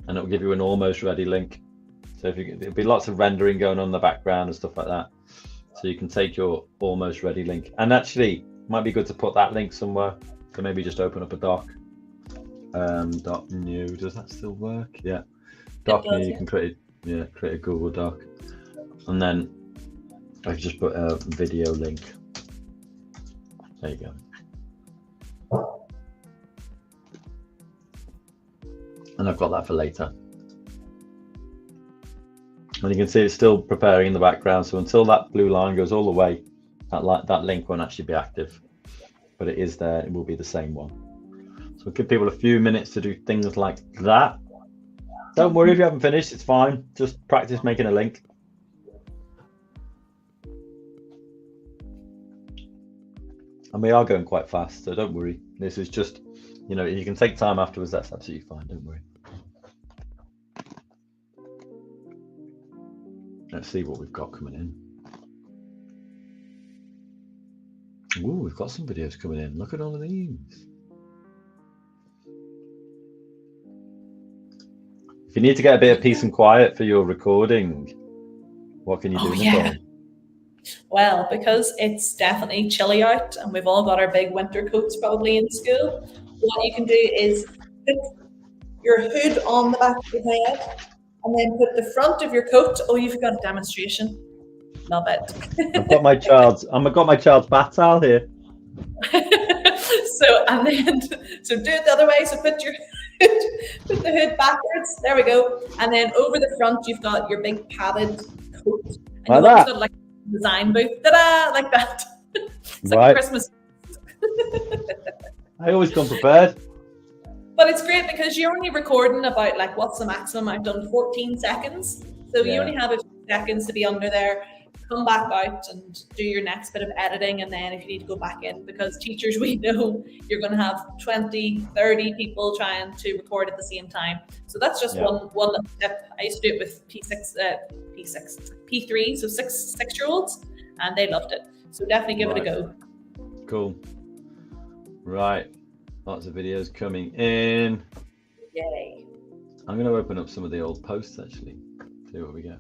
Speaker 1: and it'll give you an almost ready link. So there'll be lots of rendering going on in the background and stuff like that. So you can take your almost ready link, and actually it might be good to put that link somewhere. So maybe just open up a doc. Doc new, does that still work? Yeah. Doc new, you can create a Google Doc. And then I've just put a video link. There you go. And I've got that for later. And you can see it's still preparing in the background. So until that blue line goes all the way, that link won't actually be active. But it is there. It will be the same one. So we'll give people a few minutes to do things like that. Don't worry if you haven't finished. It's fine. Just practice making a link. And we are going quite fast, so don't worry. This is just, you know, you can take time afterwards. That's absolutely fine. Don't worry. Let's see what we've got coming in. Ooh, we've got some videos coming in. Look at all of these. If you need to get a bit of peace and quiet for your recording, what can you do, Nicole?
Speaker 2: Yeah. Well, because it's definitely chilly out and we've all got our big winter coats probably in school, what you can do is put your hood on the back of your head and then put the front of your coat. Oh, you've got a demonstration. Love it.
Speaker 1: I've got my child's bath towel here.
Speaker 2: So do it the other way. So put your put the hood backwards. There we go. And then over the front, you've got your big padded coat. And
Speaker 1: Like
Speaker 2: you've
Speaker 1: that.
Speaker 2: got like a design booth. Ta-da! Like that. It's like
Speaker 1: Right.
Speaker 2: Christmas.
Speaker 1: I always come prepared.
Speaker 2: But it's great because you're only recording about, like, what's the maximum? I've done 14 seconds. So
Speaker 1: Yeah.
Speaker 2: you only have a few seconds to be under there. Come back out and do your next bit of editing. And then if you need to go back in, because teachers, we know you're going to have 20, 30 people trying to record at the same time. So that's just one little tip. I used to do it with P3, so six-year-olds, and they loved it. So definitely give it a go.
Speaker 1: Cool. Right. Lots of videos coming in.
Speaker 2: Yay.
Speaker 1: I'm going to open up some of the old posts, actually. See what we get.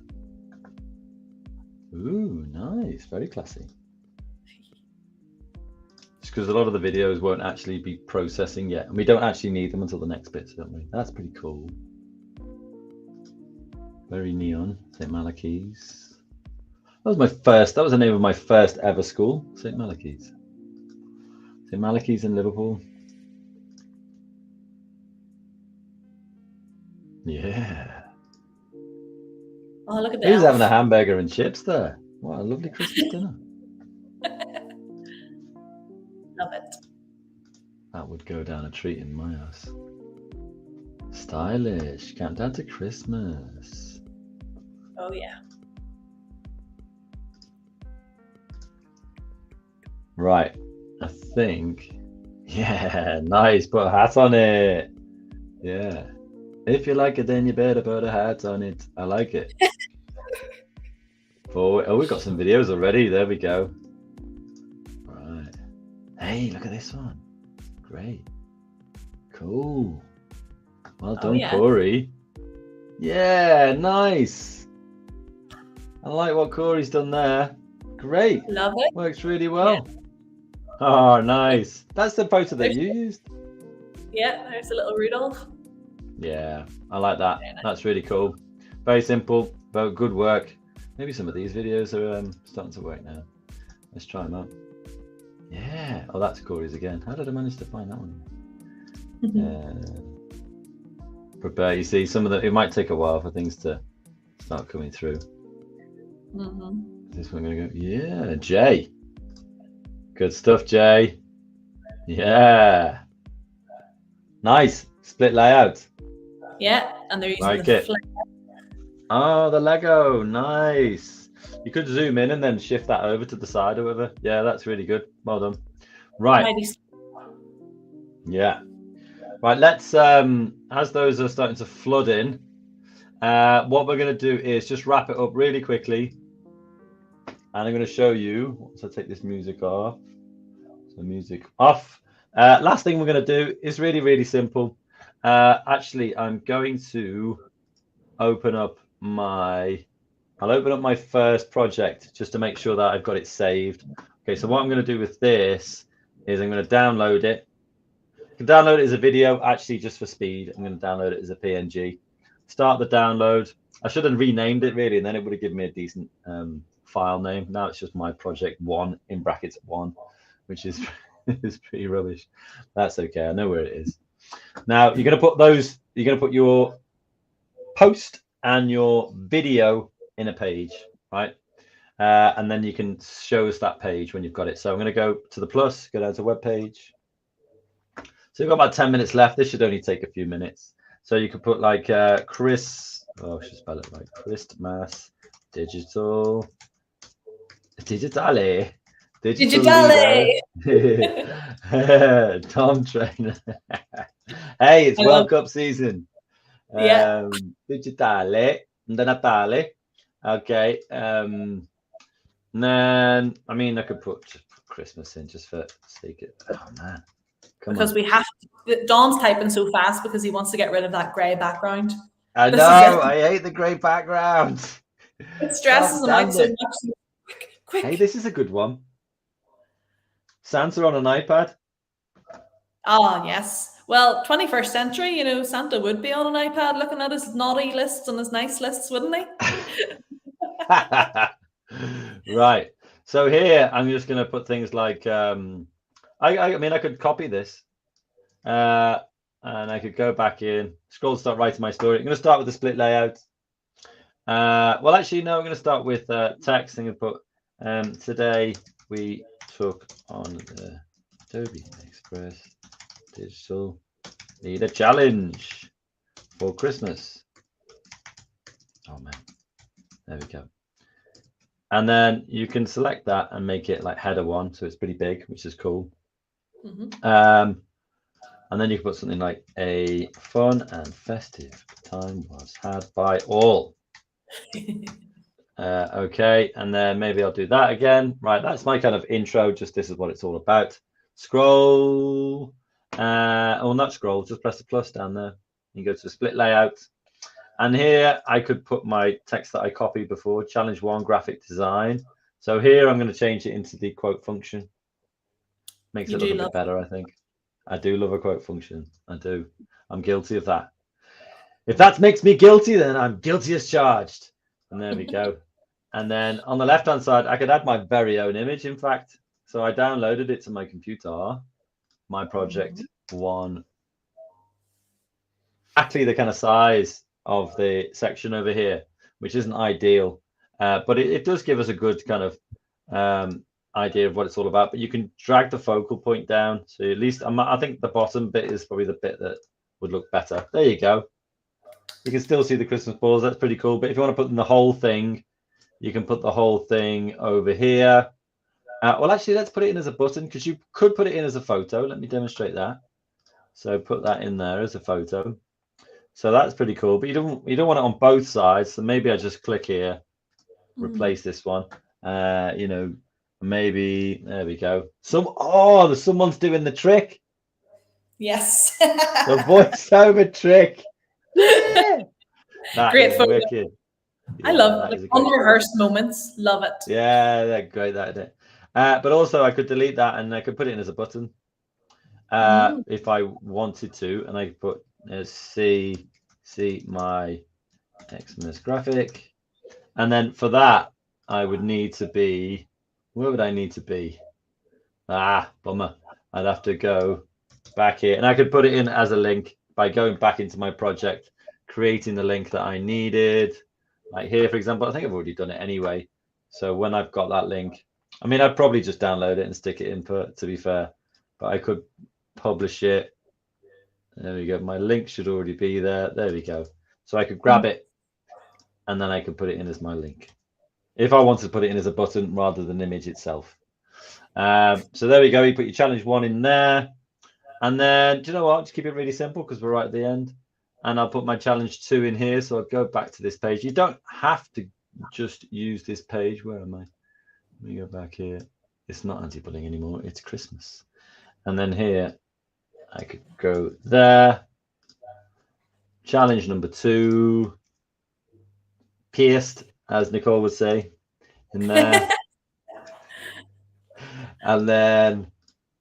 Speaker 1: Ooh, nice. Very classy. Just because a lot of the videos won't actually be processing yet. And we don't actually need them until the next bits, don't we? That's pretty cool. Very neon. St. Malachy's. That was the name of my first ever school. St. Malachy's. St. Malachy's in Liverpool. Yeah.
Speaker 2: Oh, look at that.
Speaker 1: Who's having a hamburger and chips there? What a lovely Christmas dinner.
Speaker 2: Love it.
Speaker 1: That would go down a treat in my house. Stylish. Countdown to Christmas.
Speaker 2: Oh, yeah.
Speaker 1: Right. I think. Yeah, nice. Put a hat on it. Yeah. If you like it, then you better put a hat on it. I like it. Oh, we've got some videos already. There we go. Right. Hey, look at this one. Great. Cool. Well done,
Speaker 2: yeah.
Speaker 1: Corey. Yeah, nice. I like what Corey's done there. Great.
Speaker 2: Love it.
Speaker 1: Works really well. Yeah. Oh, nice. That's the photo that you used.
Speaker 2: Yeah, there's a little Rudolph.
Speaker 1: Yeah, I like that. That's really cool. Very simple, but good work. Maybe some of these videos are starting to work now. Let's try them out. Yeah. Oh, that's Corey's again. How did I manage to find that one? Prepare. You see, some of it might take a while for things to start coming through. This one going to go. Yeah, Jay. Good stuff, Jay. Yeah. Nice. Split layout.
Speaker 2: Yeah, and they're using
Speaker 1: like
Speaker 2: the
Speaker 1: it. Oh, the Lego. Nice. You could zoom in and then shift that over to the side or whatever. Yeah, that's really good. Well done. Right. Yeah. Right, let's, as those are starting to flood in, what we're going to do is just wrap it up really quickly. And I'm going to show you, once I take this music off. So music off. Last thing we're going to do is really, really simple. Actually, I'm going to open up my first project just to make sure that I've got it saved. Okay, so what I'm going to do with this is I'm going to download it. You can download it as a video, actually, just for speed. I'm going to download it as a PNG. Start the download. I should have renamed it really, and then it would have given me a decent file name. Now it's just my project 1 in brackets 1, which is is pretty rubbish. That's okay. I know where it is. Now you're going to put your post and your video in a page, right? And then you can show us that page when you've got it. So I'm going to go to the plus, go down to web page. So you've got about 10 minutes left. This should only take a few minutes. So you could put like Chris, oh, I should spell it right. Christmas digital, digitale,
Speaker 2: Digitale.
Speaker 1: leader. Tom Trainer. Hey, it's World Cup season.
Speaker 2: Yeah.
Speaker 1: Digitale, the Natale. Okay. And then, I mean, I could put Christmas in just for sake of, oh man.
Speaker 2: Because we have to, Don's typing so fast because he wants to get rid of that grey background.
Speaker 1: I know, I hate the grey background.
Speaker 2: It stresses him out so much. Quick.
Speaker 1: Hey, this is a good one. Santa on an iPad.
Speaker 2: Oh, yes. Well, 21st century, you know, Santa would be on an iPad looking at his naughty lists and his nice lists, wouldn't he?
Speaker 1: Right. So here, I'm just going to put things like, I mean, I could copy this and I could go back in, scroll, start writing my story. I'm going to start with the split layout. Well, actually, no, I'm going to start with text. I'm going to put, today we took on the Adobe Express Digital Leader Challenge for Christmas. Oh, man. There we go. And then you can select that and make it like header one. So it's pretty big, which is cool. And then you can put something like a fun and festive time was had by all. Okay, and then maybe I'll do that again. Right, that's my kind of intro. Just this is what it's all about. Scroll, or not scroll, just press the plus down there. You go to the split layout. And here I could put my text that I copied before, challenge 1 graphic design. So here I'm going to change it into the quote function. Makes it a little bit better, I think. I do love a quote function. I do. I'm guilty of that. If that makes me guilty, then I'm guilty as charged. And there we go. And then on the left-hand side, I could add my very own image, in fact. So I downloaded it to my computer, my project one. Exactly the kind of size of the section over here, which isn't ideal. But it does give us a good kind of idea of what it's all about. But you can drag the focal point down. So at least I think the bottom bit is probably the bit that would look better. There you go. You can still see the Christmas balls. That's pretty cool. But if you want to put in the whole thing, you can put the whole thing over here. Well, actually, let's put it in as a button because you could put it in as a photo. Let me demonstrate that. So put that in there as a photo. So that's pretty cool. But you don't want it on both sides. So maybe I just click here, replace this one. You know, maybe there we go. Someone's doing the trick.
Speaker 2: Yes.
Speaker 1: The voiceover trick. Yeah.
Speaker 2: Great photo.
Speaker 1: Wicked. Yeah,
Speaker 2: I love it. Unrehearsed moments. Love it.
Speaker 1: Yeah, they're great. That. But also I could delete that and I could put it in as a button if I wanted to, and I could put see my Xmas graphic, and then for that I would need to be, where would I need to be? Bummer. I'd have to go back here, and I could put it in as a link by going back into my project, creating the link that I needed. Like here, for example, I think I've already done it anyway. So when I've got that link, I mean, I'd probably just download it and stick it in, to be fair, but I could publish it. There we go. My link should already be there. There we go. So I could grab it and then I could put it in as my link if I wanted to put it in as a button rather than image itself. So there we go. You put your challenge 1 in there. And then, do you know what? Just keep it really simple because we're right at the end. And I'll put my challenge 2 in here. So I'll go back to this page. You don't have to just use this page. Where am I? Let me go back here. It's not anti-bullying anymore. It's Christmas. And then here, I could go there. Challenge number 2. Pierced, as Nicole would say, in there. And then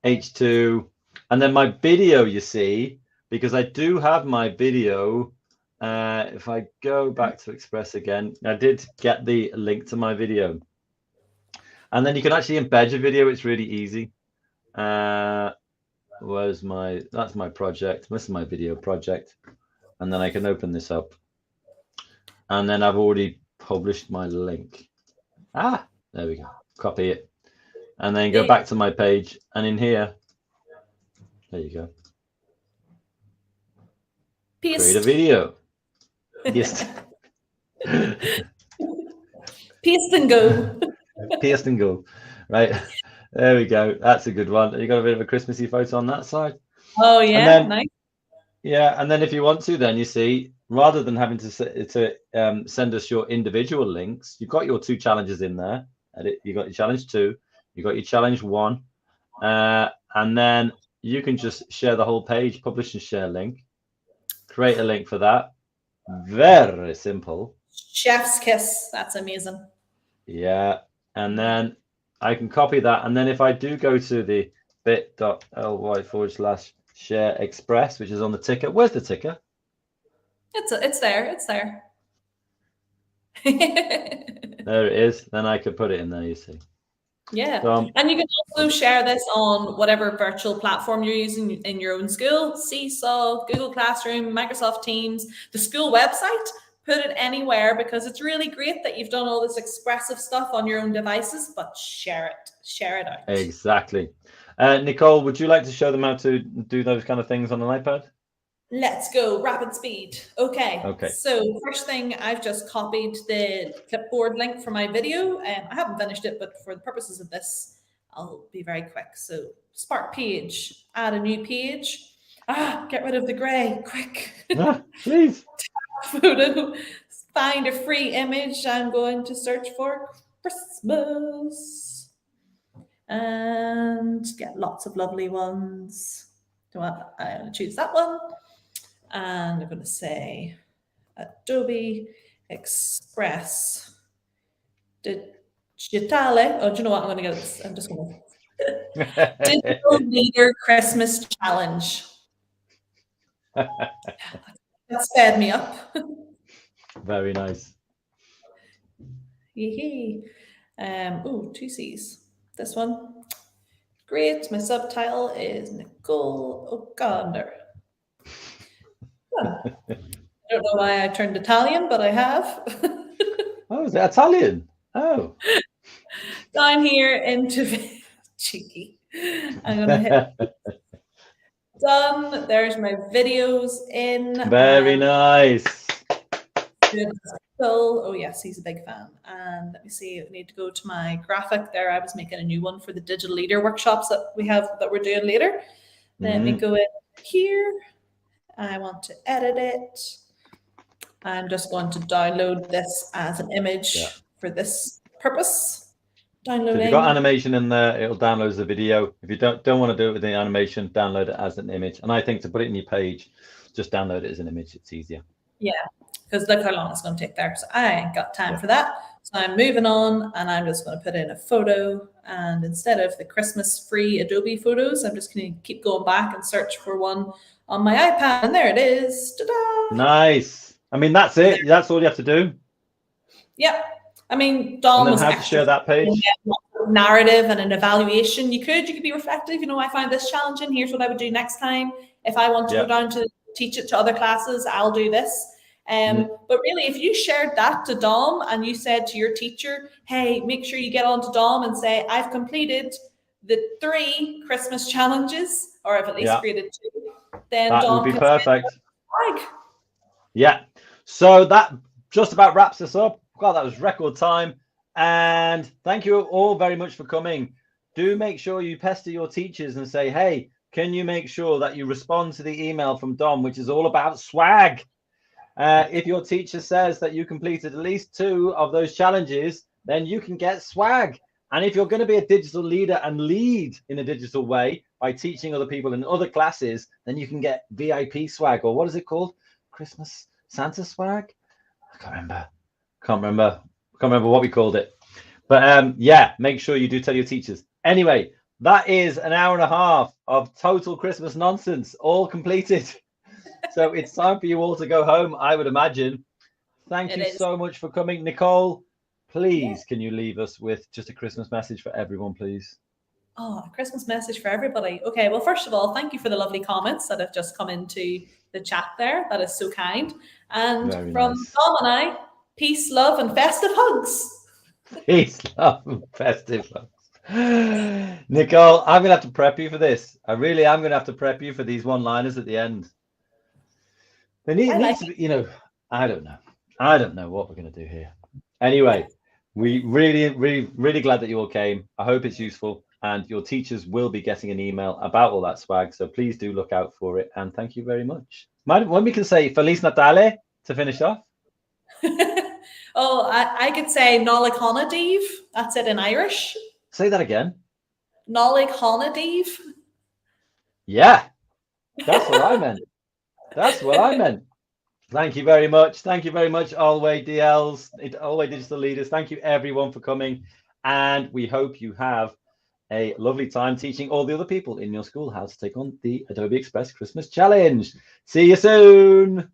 Speaker 1: H2. And then my video, you see, because I do have my video. If I go back to Express again, I did get the link to my video. And then you can actually embed your video. It's really easy. Where's that's my project. This is my video project. And then I can open this up. And then I've already published my link. Ah, there we go. Copy it. And then go back to my page. And in here, there you go.
Speaker 2: Paste.
Speaker 1: Create a video. Yes.
Speaker 2: Paste and go.
Speaker 1: Paste and go. Right. There we go. That's a good one. You got a bit of a Christmassy photo on that side.
Speaker 2: Oh yeah,
Speaker 1: then,
Speaker 2: nice.
Speaker 1: Yeah, and then if you want to, then you see, rather than having to send us your individual links, you've got your 2 challenges in there. You got your challenge 2, you got your challenge 1, and then you can just share the whole page, publish and share link, create a link for that. Very simple.
Speaker 2: Chef's kiss. That's amazing.
Speaker 1: Yeah, and then I can copy that, and then if I do go to the bit.ly/share express, which is on the ticker. Where's the ticker?
Speaker 2: It's there. It's there.
Speaker 1: There it is. Then I could put it in there, you see.
Speaker 2: Yeah. And you can also share this on whatever virtual platform you're using in your own school. Seesaw, Google Classroom, Microsoft Teams, the school website. Put it anywhere, because it's really great that you've done all this expressive stuff on your own devices, but share it out.
Speaker 1: Exactly. Nicole, would you like to show them how to do those kind of things on an iPad?
Speaker 2: Let's go, rapid speed. Okay. So first thing, I've just copied the clipboard link for my video. I haven't finished it, but for the purposes of this, I'll be very quick. So Spark page, add a new page. Get rid of the gray, quick.
Speaker 1: Please.
Speaker 2: Photo, find a free image. I'm going to search for Christmas and get lots of lovely ones. I'm going to choose that one, and I'm going to say Adobe Express Digitale. Oh, do you know what? I'm going to get this. I'm just going to Digital Leader Christmas Challenge. That sped me up.
Speaker 1: Very nice.
Speaker 2: Yee. 2 C's. This one. Great. My subtitle is Nicole O'Connor. I don't know why I turned Italian, but I have.
Speaker 1: Oh, is that Italian? Oh.
Speaker 2: Down here into cheeky. I'm gonna hit done. There's my videos in.
Speaker 1: Very nice.
Speaker 2: Oh yes, he's a big fan. And let me see, I need to go to my graphic there. I was making a new one for the digital leader workshops that we're doing later. Let me go in here. I want to edit it. I'm just going to download this as an image for this purpose. Downloading.
Speaker 1: So if you've got animation in there, it'll download the video. If you don't want to do it with the animation, download it as an image. And I think to put it in your page, just download it as an image. It's easier.
Speaker 2: Yeah, because look how long it's going to take there. So I ain't got time for that. So I'm moving on, and I'm just going to put in a photo. And instead of the Christmas free Adobe photos, I'm just going to keep going back and search for one on my iPad. And there it is. Ta-da!
Speaker 1: Nice. I mean, that's it. That's all you have to do.
Speaker 2: Yep. I mean, Dom was
Speaker 1: how to share that page.
Speaker 2: Narrative and an evaluation. You could be reflective. I find this challenging. Here's what I would do next time. If I want to go down to teach it to other classes, I'll do this. But really, if you shared that to Dom and you said to your teacher, hey, make sure you get on to Dom and say, I've completed the 3 Christmas challenges, or I've at least created 2, then
Speaker 1: that
Speaker 2: Dom
Speaker 1: would be perfect.
Speaker 2: Like.
Speaker 1: Yeah. So that just about wraps us up. God, that was record time. And thank you all very much for coming. Do make sure you pester your teachers and say, hey, can you make sure that you respond to the email from Dom, which is all about swag? If your teacher says that you completed at least 2 of those challenges, then you can get swag. And if you're going to be a digital leader and lead in a digital way by teaching other people in other classes, then you can get VIP swag, or what is it called? Christmas Santa swag? I can't remember what we called it. But yeah, make sure you do tell your teachers. Anyway, that is an hour and a half of total Christmas nonsense, all completed. So it's time for you all to go home, I would imagine. Thank you so much for coming. Nicole, please, can you leave us with just a Christmas message for everyone, please?
Speaker 2: Oh, a Christmas message for everybody. Okay, well, first of all, thank you for the lovely comments that have just come into the chat there. That is so kind. And
Speaker 1: Very
Speaker 2: from
Speaker 1: nice.
Speaker 2: Dom and I, peace, love, and festive hugs.
Speaker 1: Peace, love, and festive love. Nicole, I'm going to have to prep you for this. I really am going to have to prep you for these one-liners at the end. There needs to be, you know, I don't know. I don't know what we're going to do here. Anyway, we really glad that you all came. I hope it's useful, and your teachers will be getting an email about all that swag. So please do look out for it. And thank you very much. When we can say Feliz Natale to finish off.
Speaker 2: Oh, I could say Nollaig Honadiv. That's it in Irish.
Speaker 1: Say that again.
Speaker 2: Nollaig Honadiv.
Speaker 1: Yeah, that's what I meant. That's what I meant. Thank you very much. Thank you very much, Alway DLs, Alway Digital Leaders. Thank you, everyone, for coming. And we hope you have a lovely time teaching all the other people in your school how to take on the Adobe Express Christmas Challenge. See you soon.